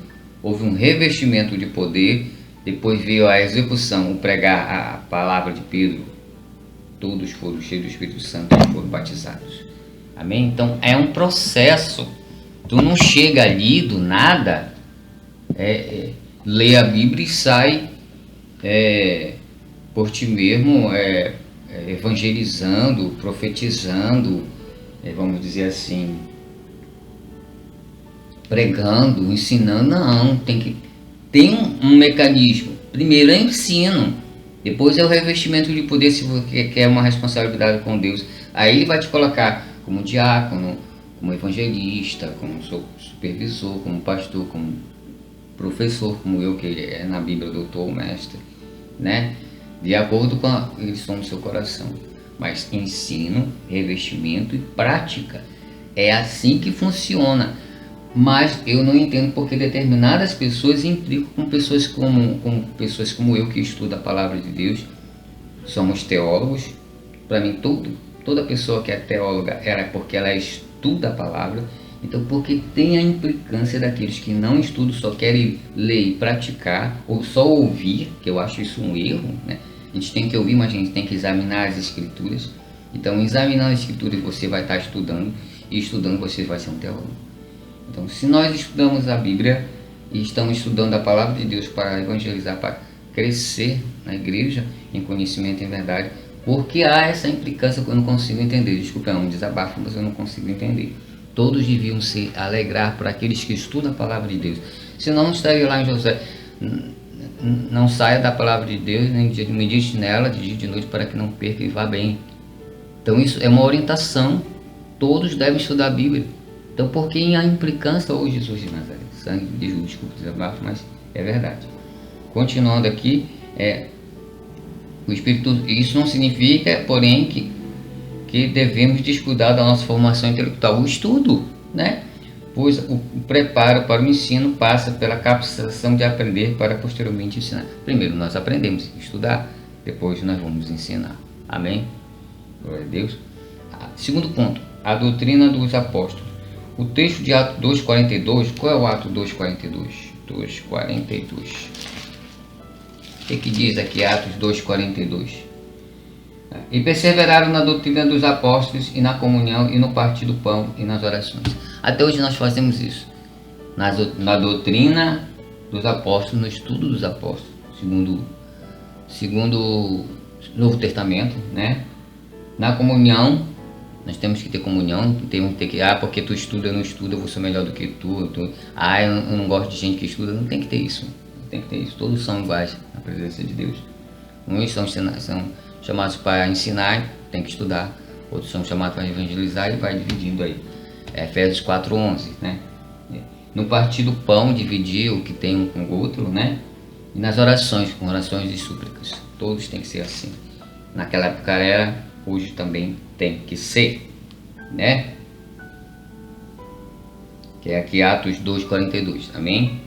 houve um revestimento de poder, depois veio a execução, o pregar a palavra de Pedro. Todos foram cheios do Espírito Santo e foram batizados. Amém? Então é um processo. Tu não chega ali do nada, lê a Bíblia e sai por ti mesmo, evangelizando, profetizando, vamos dizer assim, pregando, ensinando. Não, tem um mecanismo. Primeiro é ensino, depois é o revestimento de poder, se você quer uma responsabilidade com Deus. Aí ele vai te colocar como diácono, como evangelista, como supervisor, como pastor, como professor, como eu, que é na Bíblia doutor, mestre, né? De acordo com eles são no seu coração. Mas ensino, revestimento e prática. É assim que funciona. Mas eu não entendo porque determinadas pessoas implicam com pessoas como eu, que estuda a palavra de Deus. Somos teólogos. Para mim, toda pessoa que é teóloga é porque ela estuda a palavra. Então, porque tem a implicância daqueles que não estudam, só querem ler e praticar, ou só ouvir, que eu acho isso um erro, né? A gente tem que ouvir, mas a gente tem que examinar as escrituras. Então, examinando as escrituras, você vai estar estudando, e estudando você vai ser um teólogo. Então, se nós estudamos a Bíblia e estamos estudando a palavra de Deus para evangelizar, para crescer na igreja em conhecimento e em verdade, porque há essa implicância que eu não consigo entender. Desculpa, é um desabafo, mas eu não consigo entender. Todos deviam se alegrar por aqueles que estudam a palavra de Deus. Senão não estaria lá em Josué. não saia da palavra de Deus, nem medite nela de dia e de noite, para que não perca e vá bem. Então isso é uma orientação, todos devem estudar a Bíblia. Então por que a implicância ou Jesus de Nazaré? Sangue de Jesus, desculpa desabafo, mas é verdade. Continuando aqui, o Espírito, isso não significa, porém, que devemos descuidar da nossa formação intelectual, o estudo, né? Pois o preparo para o ensino passa pela capacitação de aprender para posteriormente ensinar. Primeiro nós aprendemos a estudar, depois nós vamos ensinar. Amém? Glória a Deus. Segundo ponto, a doutrina dos apóstolos. O texto de Atos 2,42, qual é o Atos 2,42? 2,42. O que diz aqui Atos 2,42? E perseveraram na doutrina dos apóstolos e na comunhão e no partir do pão e nas orações. Até hoje nós fazemos isso. Na doutrina dos apóstolos, no estudo dos apóstolos, segundo o Novo Testamento, né? Na comunhão, nós temos que ter comunhão, temos que ter que, porque tu estuda, eu não estudo, eu vou ser melhor do que tu, eu não gosto de gente que estuda, não tem que ter isso. Não tem que ter isso. Todos são iguais na presença de Deus. Uns são chamados para ensinar, tem que estudar. Outros são chamados para evangelizar e vai dividindo aí. Efésios 4:11, né? No partir do pão, dividir o que tem um com o outro, né? E nas orações, com orações e súplicas. Todos têm que ser assim. Naquela época era, hoje também tem que ser, né? Que é aqui Atos 2,42, amém?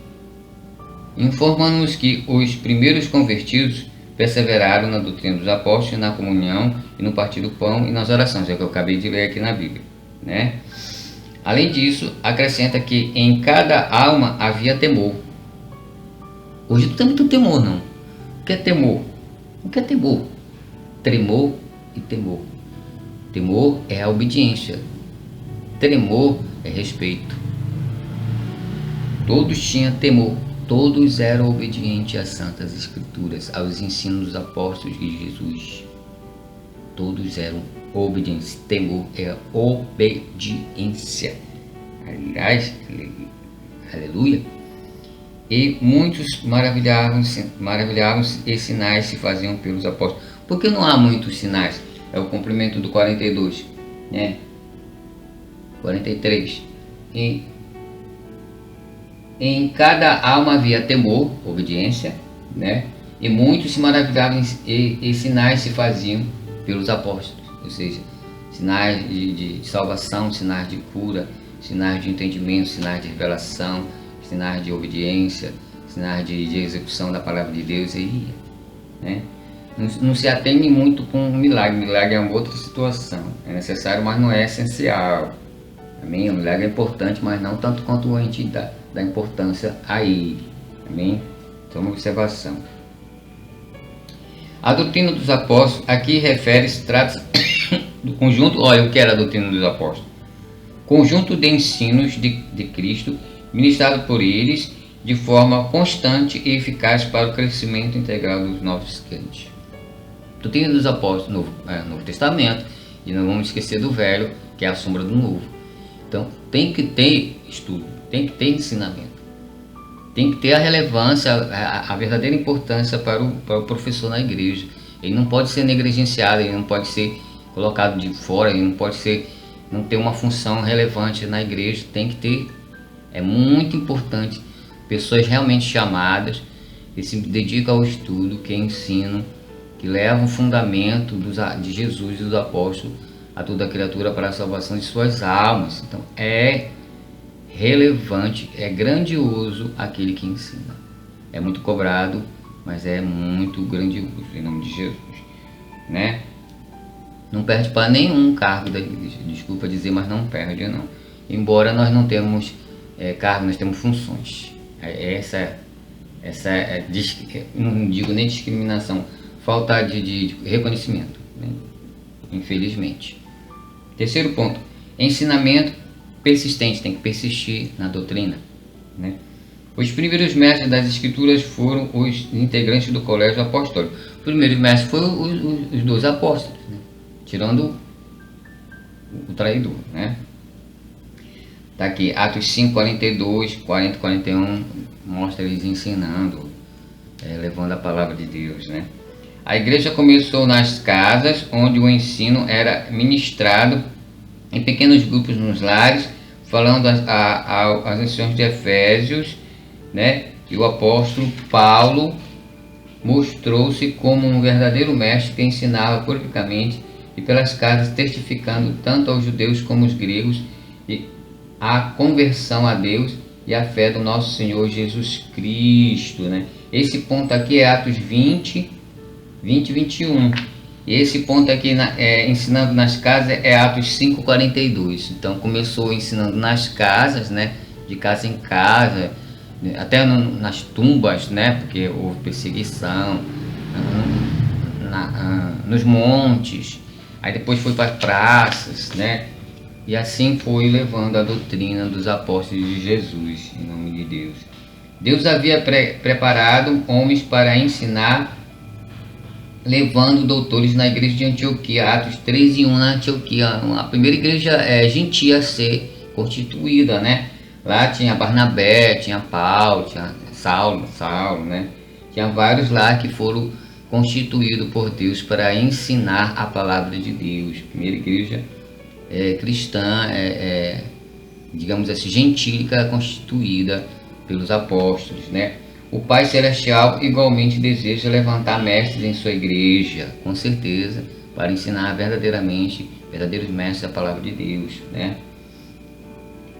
Informando-nos que os primeiros convertidos perseveraram na doutrina dos apóstolos, na comunhão e no partir do pão e nas orações, é o que eu acabei de ler aqui na Bíblia, né? Além disso, acrescenta que em cada alma havia temor. Hoje não tem muito temor, não. O que é temor? O que é temor? Tremor e temor. Temor é a obediência. Tremor é respeito. Todos tinham temor. Todos eram obedientes às Santas Escrituras, aos ensinos dos apóstolos de Jesus. Todos eram obedientes. Temor é obediência. Aliás, aleluia. E muitos maravilhavam-se e sinais se faziam pelos apóstolos. Por que não há muitos sinais? É o cumprimento do 42, né? 43. Em cada alma havia temor, obediência, né? E muitos se maravilhavam e sinais se faziam pelos apóstolos, ou seja, sinais de salvação, sinais de cura, sinais de entendimento, sinais de revelação, sinais de obediência, sinais de execução da palavra de Deus, né? Não se atende muito com o milagre. O milagre é uma outra situação, é necessário, mas não é essencial. Amém? O milagre é importante, mas não tanto quanto a gente dá importância a ele. Amém? Então, uma observação. A doutrina dos apóstolos aqui refere-se, trata-se do conjunto, olha o que era a doutrina dos apóstolos. Conjunto de ensinos de Cristo, ministrado por eles de forma constante e eficaz para o crescimento integral dos novos crentes. Doutrina dos apóstolos, Novo Testamento, e não vamos esquecer do Velho, que é a sombra do Novo. Então, tem que ter estudo, tem que ter ensinamento, tem que ter a relevância, a verdadeira importância para o professor na igreja. Ele não pode ser negligenciado, ele não pode ser colocado de fora, ele não ter uma função relevante na igreja. Tem que ter, é muito importante, pessoas realmente chamadas, que se dedicam ao estudo, que ensinam, que levam o fundamento de Jesus e dos apóstolos a toda criatura para a salvação de suas almas. Então é relevante, é grandioso aquele que ensina. É muito cobrado, mas é muito grandioso, em nome de Jesus, né? Não perde para nenhum cargo da igreja, desculpa dizer, mas não perde não. Embora nós não temos cargo, nós temos funções. Essa não digo nem discriminação, falta de reconhecimento, né? Infelizmente. Terceiro ponto, ensinamento persistente, tem que persistir na doutrina, né? Os primeiros mestres das escrituras foram os integrantes do colégio apostólico. Os primeiros mestres foram os 12 apóstolos, né? Tirando o traidor, né? Tá aqui, Atos 5, 42, 40, 41, mostra eles ensinando, levando a palavra de Deus, né? A igreja começou nas casas, onde o ensino era ministrado em pequenos grupos nos lares, falando as lições de Efésios, né? E o apóstolo Paulo mostrou-se como um verdadeiro mestre que ensinava politicamente e pelas casas, testificando tanto aos judeus como aos gregos a conversão a Deus e a fé do nosso Senhor Jesus Cristo, né? Esse ponto aqui é Atos 20 e 21. E esse ponto aqui, ensinando nas casas, é Atos 5:42. Então começou ensinando nas casas, né? De casa em casa, até nas tumbas, né? Porque houve perseguição, nos montes. Aí depois foi para as praças, né? E assim foi levando a doutrina dos apóstolos de Jesus, em nome de Deus. Deus havia preparado homens para ensinar, levando doutores na igreja de Antioquia, Atos 3:1 na Antioquia, a primeira igreja gentia a ser constituída, né? Lá tinha Barnabé, tinha Paulo, tinha Saulo, né? Tinha vários lá que foram constituídos por Deus para ensinar a palavra de Deus. Primeira igreja cristã, digamos assim, gentílica, constituída pelos apóstolos, né? O Pai Celestial igualmente deseja levantar mestres em sua igreja, com certeza, para ensinar verdadeiros mestres da palavra de Deus, né?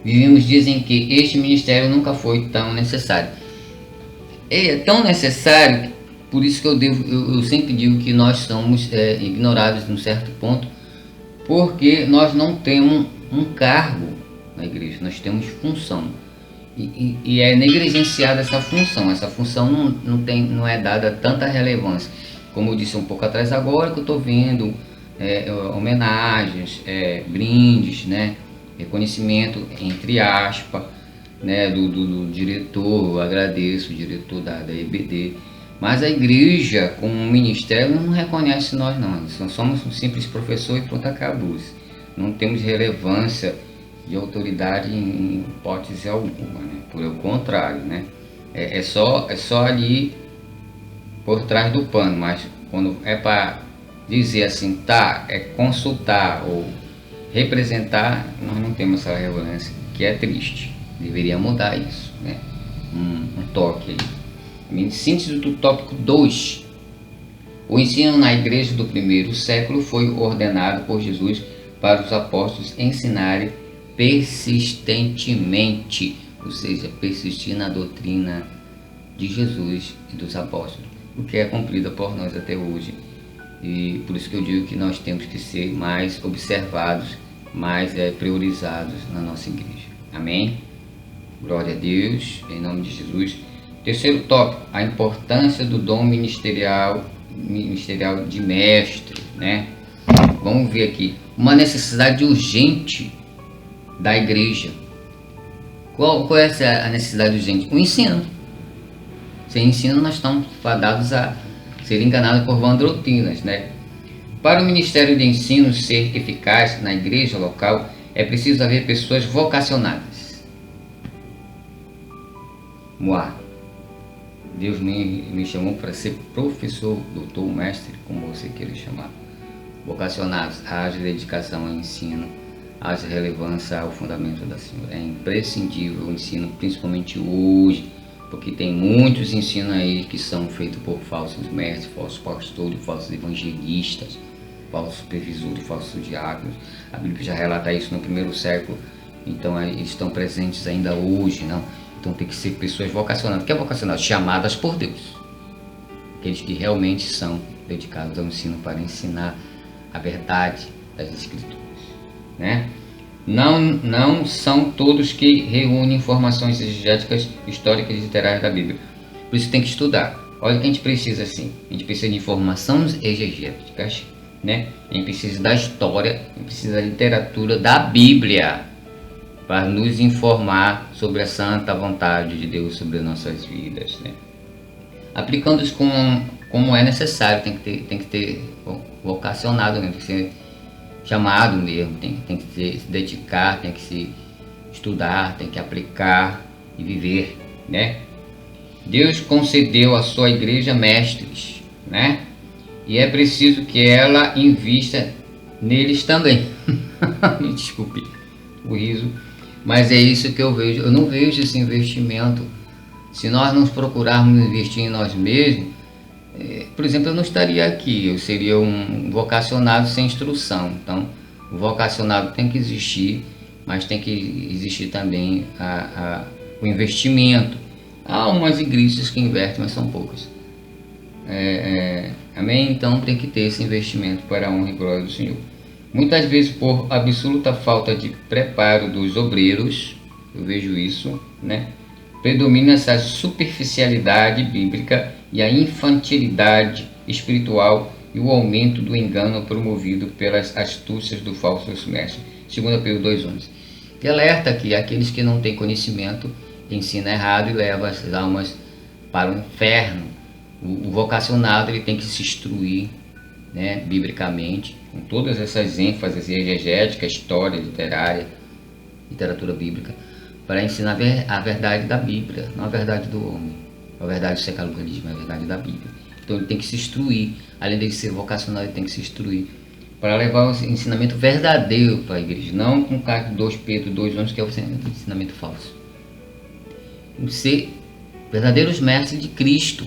Vivemos dizem que este ministério nunca foi tão necessário. É tão necessário, por isso que eu sempre digo que nós somos ignorados num certo ponto, porque nós não temos um cargo na igreja, nós temos função. E é negligenciada essa função. Essa função não é dada tanta relevância. Como eu disse um pouco atrás, agora que eu estou vendo homenagens, brindes, né? Reconhecimento, entre aspas, né? do diretor. Eu agradeço o diretor da EBD. Mas a igreja, como um ministério, não reconhece nós não. Nós somos um simples professor e pronto, acabou. Não temos relevância de autoridade em hipótese alguma, né? Por o contrário, né? É só ali por trás do pano, mas quando é para dizer assim, consultar ou representar, nós não temos essa relevância, que é triste. Deveria mudar isso, né? Um toque aí. Em síntese do tópico 2, o ensino na igreja do primeiro século foi ordenado por Jesus para os apóstolos ensinarem persistentemente, ou seja, persistir na doutrina de Jesus e dos apóstolos, o que é cumprida por nós até hoje. E por isso que eu digo que nós temos que ser mais observados, mais priorizados na nossa igreja. Amém? Glória a Deus, em nome de Jesus. Terceiro tópico, a importância do dom ministerial de mestre, né? Vamos ver aqui, uma necessidade urgente da igreja. Qual é essa necessidade urgente? O ensino. Sem ensino nós estamos fadados a ser enganados por vãs doutrinas, né? Para o ministério de ensino ser eficaz na igreja local, é preciso haver pessoas vocacionadas. Deus me chamou para ser professor, doutor, mestre, como você queira chamar. Vocacionados, haja dedicação ao ensino, haja relevância ao fundamento da Senhora. É imprescindível o ensino, principalmente hoje, porque tem muitos ensinos aí que são feitos por falsos mestres, falsos pastores, falsos evangelistas, falsos supervisores, falsos diáconos. A Bíblia já relata isso no primeiro século, então eles estão presentes ainda hoje, não? Então tem que ser pessoas vocacionadas. O que é vocacionado? Chamadas por Deus. Aqueles que realmente são dedicados ao ensino para ensinar a verdade das Escrituras, né? Não são todos que reúnem informações exegéticas, históricas e literárias da Bíblia. Por isso tem que estudar. Olha o que a gente precisa assim. A gente precisa de informações exegéticas, né? A gente precisa da história, a gente precisa da literatura da Bíblia para nos informar sobre a santa vontade de Deus sobre nossas vidas, né? Aplicando isso como é necessário, tem que ter vocacionado, né? Tem que ser chamado mesmo, tem que se dedicar, tem que se estudar, tem que aplicar e viver, né? Deus concedeu à sua igreja mestres, né? E é preciso que ela invista neles também. Me desculpe o riso, mas é isso que eu vejo. Eu não vejo esse investimento. Se nós não procurarmos investir em nós mesmos, por exemplo, eu não estaria aqui, eu seria um vocacionado sem instrução. Então, o vocacionado tem que existir, mas tem que existir também o investimento. Há umas igrejas que investem, mas são poucas. Amém? Então tem que ter esse investimento para a honra e glória do Senhor. Muitas vezes, por absoluta falta de preparo dos obreiros, eu vejo isso, né? Predomina essa superficialidade bíblica e a infantilidade espiritual e o aumento do engano promovido pelas astúcias do falso mestre. 2 Pedro 2,11. E alerta que aqueles que não têm conhecimento ensinam errado e levam as almas para o inferno. O vocacionado ele tem que se instruir, né, biblicamente, com todas essas ênfases exegéticas, história literária, literatura bíblica, para ensinar a verdade da Bíblia, não a verdade do homem, a verdade do secularismo, a verdade da Bíblia. Então ele tem que se instruir, além de ser vocacional, ele tem que se instruir para levar o ensinamento verdadeiro para a igreja, não com 2 Pedro 2,11, que é o ensinamento falso. Ser verdadeiros mestres de Cristo,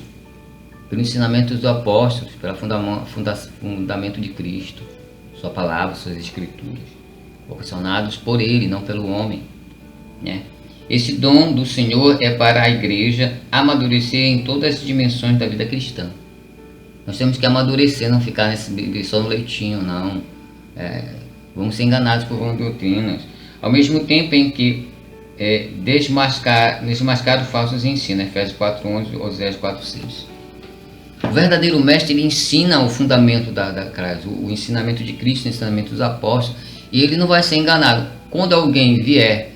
pelo ensinamento dos apóstolos, pelo fundamento de Cristo, sua palavra, suas escrituras, vocacionados por Ele, não pelo homem, né? Esse dom do Senhor é para a igreja amadurecer em todas as dimensões da vida cristã. Nós temos que amadurecer, não ficar nesse só no leitinho, não. Vamos ser enganados por vãs doutrinas. Ao mesmo tempo em que desmascar falsos ensinos, Efésios 4,11, Oséias 4,6. O verdadeiro mestre, ele ensina o fundamento da classe, o ensinamento de Cristo, o ensinamento dos apóstolos, e ele não vai ser enganado. Quando alguém vier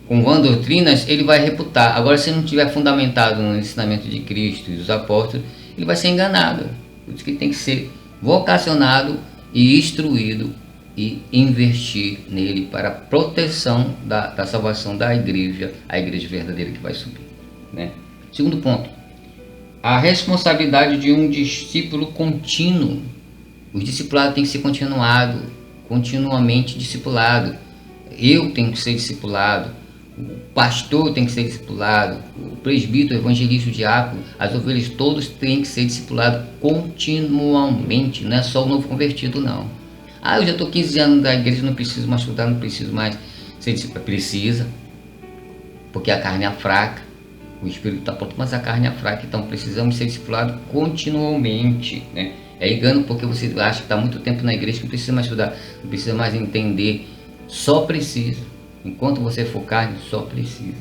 com vãs doutrinas, ele vai reputar. Agora, se não tiver fundamentado no ensinamento de Cristo e dos apóstolos, ele vai ser enganado. Por isso que ele tem que ser vocacionado e instruído e investir nele para a proteção da salvação da igreja, a igreja verdadeira que vai subir, né? Segundo ponto, a responsabilidade de um discípulo contínuo. O discipulado tem que ser continuamente discipulado. Eu tenho que ser discipulado, o pastor tem que ser discipulado, o presbítero, o evangelista, o diácono, as ovelhas, todos têm que ser discipulados continuamente, não é só o novo convertido, não. Eu já estou 15 anos da igreja, não preciso mais estudar, não preciso mais ser discipulado. Precisa, porque a carne é fraca, o espírito está pronto, mas a carne é fraca, então precisamos ser discipulados continuamente, né? É engano porque você acha que está muito tempo na igreja, que não precisa mais estudar, não precisa mais entender, só precisa. Enquanto você for carne, só precisa,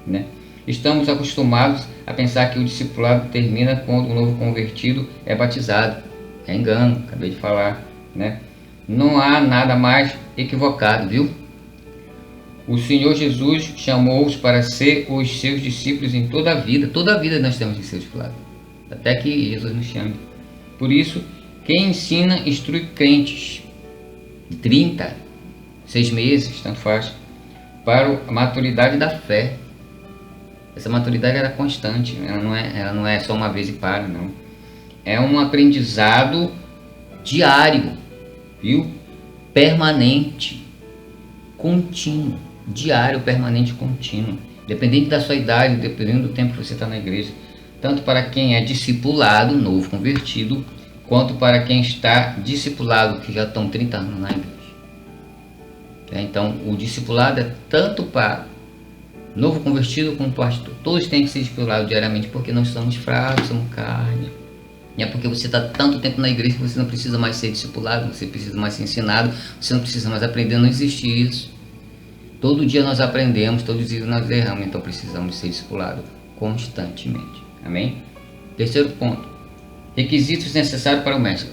né? Estamos acostumados a pensar que o discipulado termina quando o novo convertido é batizado. É engano, acabei de falar, né? Não há nada mais equivocado, viu? O Senhor Jesus chamou-os para ser os seus discípulos em toda a vida. Toda a vida nós temos que ser discipulados, até que Jesus nos chame. Por isso, quem ensina instrui crentes de 30, 6 meses, tanto faz, para a maturidade da fé. Essa maturidade era constante, ela não é só uma vez e para, não. É um aprendizado diário, viu? Permanente, contínuo, diário, permanente, contínuo. Dependente da sua idade, dependendo do tempo que você está na igreja. Tanto para quem é discipulado, novo convertido, quanto para quem está discipulado, que já estão 30 anos na igreja. Então, o discipulado é tanto para novo convertido como pastor. Todos têm que ser discipulados diariamente, porque nós somos fracos, somos carne. E é porque você está tanto tempo na igreja que você não precisa mais ser discipulado, você precisa mais ser ensinado, você não precisa mais aprender, não existe isso. Todo dia nós aprendemos, todos os dias nós erramos, então precisamos ser discipulados constantemente. Amém? Terceiro ponto, requisitos necessários para o mestre.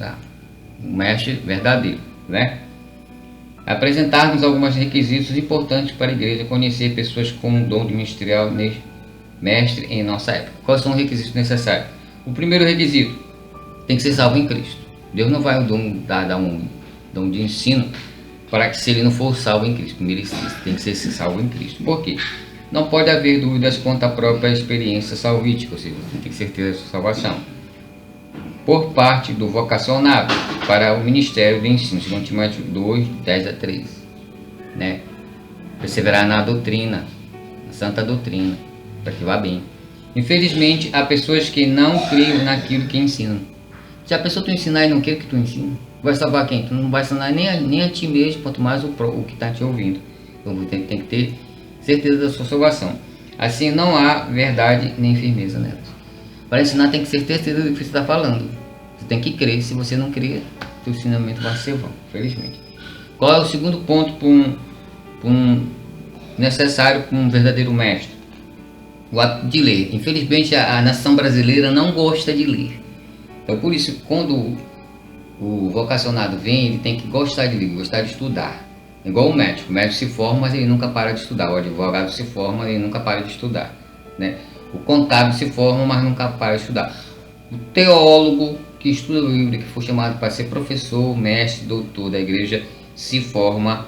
O mestre verdadeiro, né? Apresentarmos alguns requisitos importantes para a igreja conhecer pessoas com um dom de ministerial mestre em nossa época. Quais são os requisitos necessários? O primeiro requisito, tem que ser salvo em Cristo. Deus não vai dar um dom de ensino para que, se ele não for salvo em Cristo. Primeiro, tem que ser salvo em Cristo. Por quê? não pode haver dúvidas quanto à própria experiência salvífica, ou seja, você tem certeza da sua salvação, por parte do vocacionado para o ministério de ensino, 2 Timóteo 2, 10 a 13, né? Perseverar na doutrina, na santa doutrina, para que vá bem. Infelizmente, há pessoas que não creem naquilo que ensinam. Se a pessoa tu ensinar e não quer que tu ensina, vai salvar quem? Tu não vai ensinar nem a ti mesmo, quanto mais o que está te ouvindo. Então você tem que ter certeza da sua salvação. Assim não há verdade nem firmeza nelas. Para ensinar tem que ter certeza do que você está falando. Você tem que crer. Se você não crer, seu ensinamento vai ser vão, felizmente. Qual é o segundo ponto necessário para um verdadeiro mestre? O ato de ler. Infelizmente a nação brasileira não gosta de ler. Então por isso, quando o vocacionado vem, ele tem que gostar de ler, gostar de estudar. Igual o médico se forma, mas ele nunca para de estudar. O advogado se forma, ele nunca para de estudar, né? O contábil se forma, mas nunca para de estudar. O teólogo que estuda a Bíblia, que foi chamado para ser professor, mestre, doutor da igreja, se forma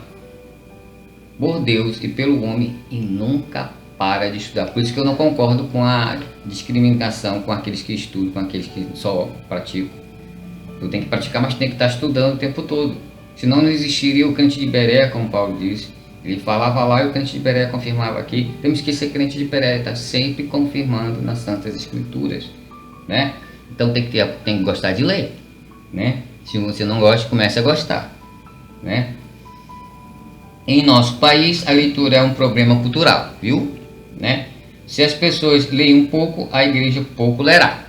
por Deus e pelo homem e nunca para de estudar. Por isso que eu não concordo com a discriminação com aqueles que estudam, com aqueles que só praticam. Eu tenho que praticar, mas tem que estar estudando o tempo todo. Senão não existiria o crente de Bereia, como Paulo disse. Ele falava lá e o crente de Bereia confirmava aqui. Temos que ser crente de Bereia, está sempre confirmando nas Santas Escrituras, né? Então tem que gostar de ler, né? Se você não gosta, comece a gostar, né? Em nosso país, a leitura é um problema cultural, viu? Né? Se as pessoas leem um pouco, a igreja pouco lerá,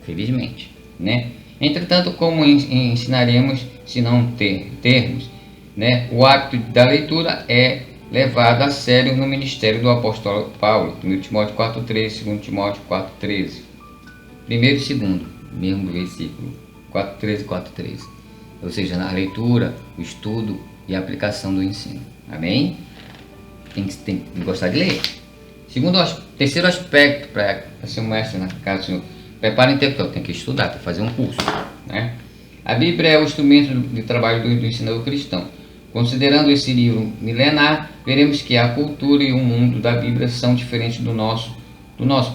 felizmente, né? Entretanto, como ensinaremos se não termos, né? O hábito da leitura é levado a sério no ministério do apóstolo Paulo, 1 Timóteo 4,13, 2 Timóteo 4,13. Primeiro e segundo, mesmo versículo, 4,13 e 4,13. Ou seja, na leitura, o estudo e a aplicação do ensino. Amém? Tem que gostar de ler. Terceiro aspecto para ser um mestre na casa do Senhor, preparo intelectual, tem que estudar, tem que fazer um curso, né? A Bíblia é o instrumento de trabalho do ensinador cristão. Considerando esse livro milenar, veremos que a cultura e o mundo da Bíblia são diferentes do nosso.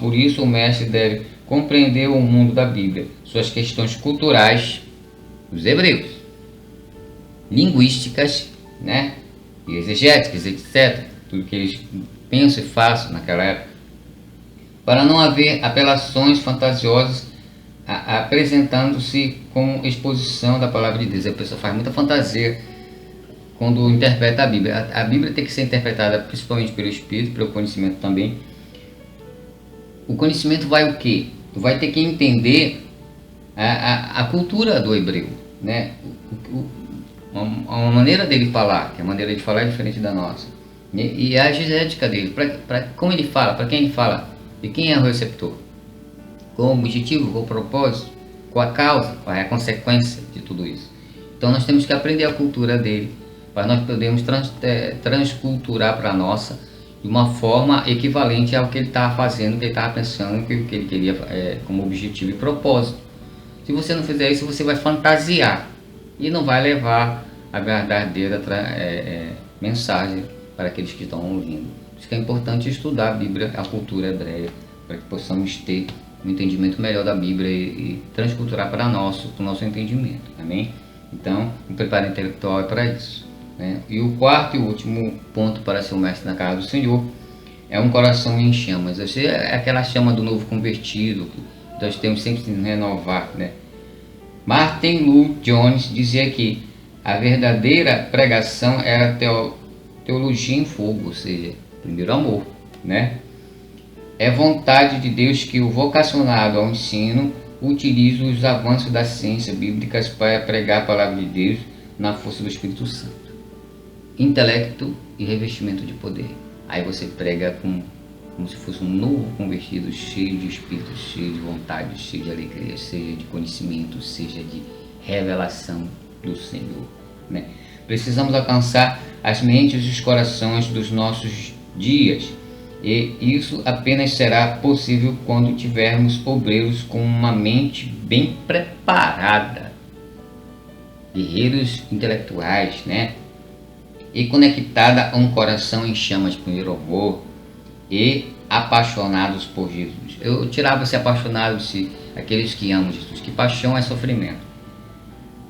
Por isso, o mestre deve compreender o mundo da Bíblia, suas questões culturais, os hebreus, linguísticas, né? E exegéticas, etc. Tudo que eles pensam e fazem naquela época, para não haver apelações fantasiosas apresentando-se com exposição da palavra de Deus. A pessoa faz muita fantasia quando interpreta a Bíblia. A Bíblia tem que ser interpretada principalmente pelo Espírito, pelo conhecimento também. O conhecimento vai o quê? Tu vai ter que entender a cultura do hebreu, né? Uma maneira dele falar, que a maneira de falar é diferente da nossa. E a exegética dele, como ele fala, para quem ele fala, e quem é o receptor. Qual o objetivo, qual o propósito, qual a causa, qual é a consequência de tudo isso. Então nós temos que aprender a cultura dele, para nós podermos transculturar para a nossa de uma forma equivalente ao que ele estava fazendo, o que ele estava pensando, o que ele queria como objetivo e propósito. Se você não fizer isso, você vai fantasiar e não vai levar a verdadeira mensagem para aqueles que estão ouvindo. Por isso que é importante estudar a Bíblia, a cultura hebreia, para que possamos ter um entendimento melhor da Bíblia e transculturar para o nosso entendimento. Amém? Então, o preparo intelectual é para isso, né? E o quarto e último ponto para ser um mestre na casa do Senhor é um coração em chamas. É aquela chama do novo convertido que nós temos sempre que renovar, né? Martin Lloyd Jones dizia que a verdadeira pregação era teologia em fogo, ou seja, primeiro amor, né? É vontade de Deus que o vocacionado ao ensino utilize os avanços das ciências bíblicas para pregar a palavra de Deus na força do Espírito Santo. Intelecto e revestimento de poder. Aí você prega como se fosse um novo convertido, cheio de Espírito, cheio de vontade, cheio de alegria, cheio de conhecimento, seja de revelação do Senhor, né? Precisamos alcançar as mentes e os corações dos nossos dias. E isso apenas será possível quando tivermos obreiros com uma mente bem preparada, guerreiros intelectuais, né? E conectada a um coração em chamas de primeiro amor, e apaixonados por Jesus. Eu tirava esse apaixonado, aqueles que amam Jesus, que paixão é sofrimento.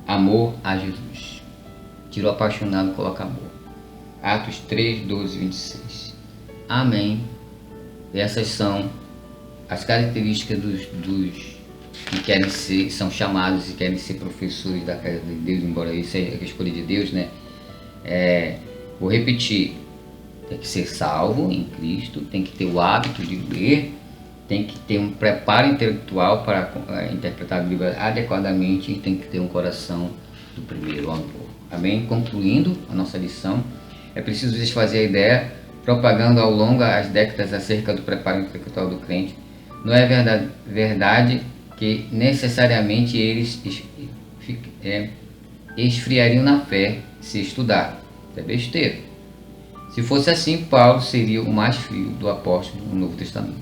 Amor a Jesus. Tirou apaixonado, coloca amor. Atos 3, 12, 26. Amém. Essas são as características dos que querem ser, são chamados e querem ser professores da casa de Deus, embora isso seja a escolha de Deus, né? Vou repetir, tem que ser salvo em Cristo, tem que ter o hábito de ler, tem que ter um preparo intelectual para interpretar a Bíblia adequadamente e tem que ter um coração do primeiro amor. Amém? Concluindo a nossa lição, é preciso desfazer a ideia, propagando ao longo das décadas acerca do preparo intelectual do crente. Não é verdade que necessariamente eles esfriariam na fé se estudar. É besteira. Se fosse assim, Paulo seria o mais frio do apóstolo no Novo Testamento,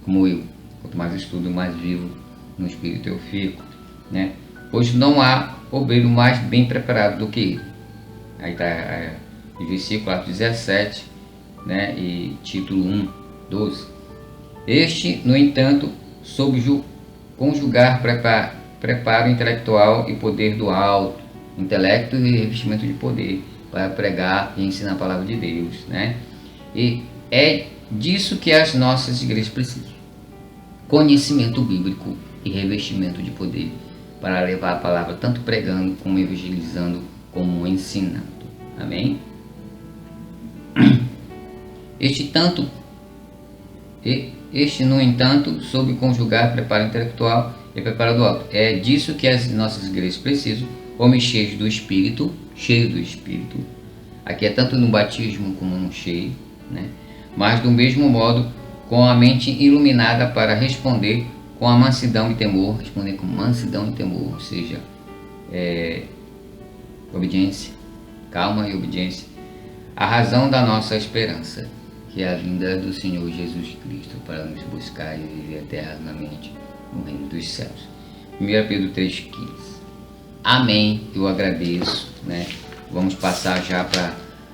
como eu. Quanto mais estudo, mais vivo no Espírito eu fico, né? Pois não há obreiro mais bem preparado do que ele. Aí está o versículo 17, né? E título 1, 12. Este, no entanto, soube conjugar preparo intelectual e poder do alto, intelecto e revestimento de poder, para pregar e ensinar a palavra de Deus, né? E é disso que as nossas igrejas precisam. Conhecimento bíblico e revestimento de poder para levar a palavra tanto pregando como evangelizando como ensinando. Amém? Este, no entanto, soube conjugar preparo intelectual e preparo do alto. É disso que as nossas igrejas precisam. Homens cheios do Espírito, aqui é tanto no batismo como no cheio, né? Mas do mesmo modo, com a mente iluminada para responder com a mansidão e temor, ou seja, obediência, calma e obediência, a razão da nossa esperança, que é a vinda do Senhor Jesus Cristo para nos buscar e viver eternamente no reino dos céus. 1 Pedro 3,15. Amém, eu agradeço, né? Vamos passar já para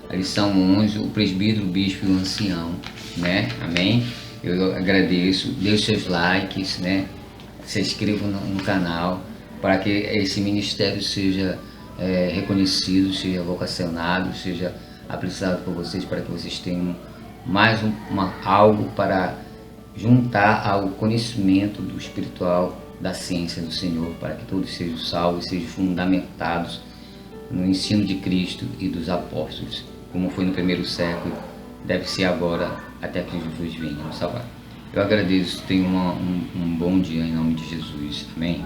a lição 11, o presbítero, o bispo e o ancião, né? Amém? Eu agradeço, dê os seus likes, né? Se inscrevam no canal para que esse ministério seja reconhecido, seja vocacionado, seja apreciado por vocês, para que vocês tenham mais algo para juntar ao conhecimento do espiritual, da ciência do Senhor, para que todos sejam salvos, sejam fundamentados no ensino de Cristo e dos apóstolos, como foi no primeiro século, deve ser agora, até que Jesus venha nos salvar. Eu agradeço, tenham um bom dia em nome de Jesus. Amém.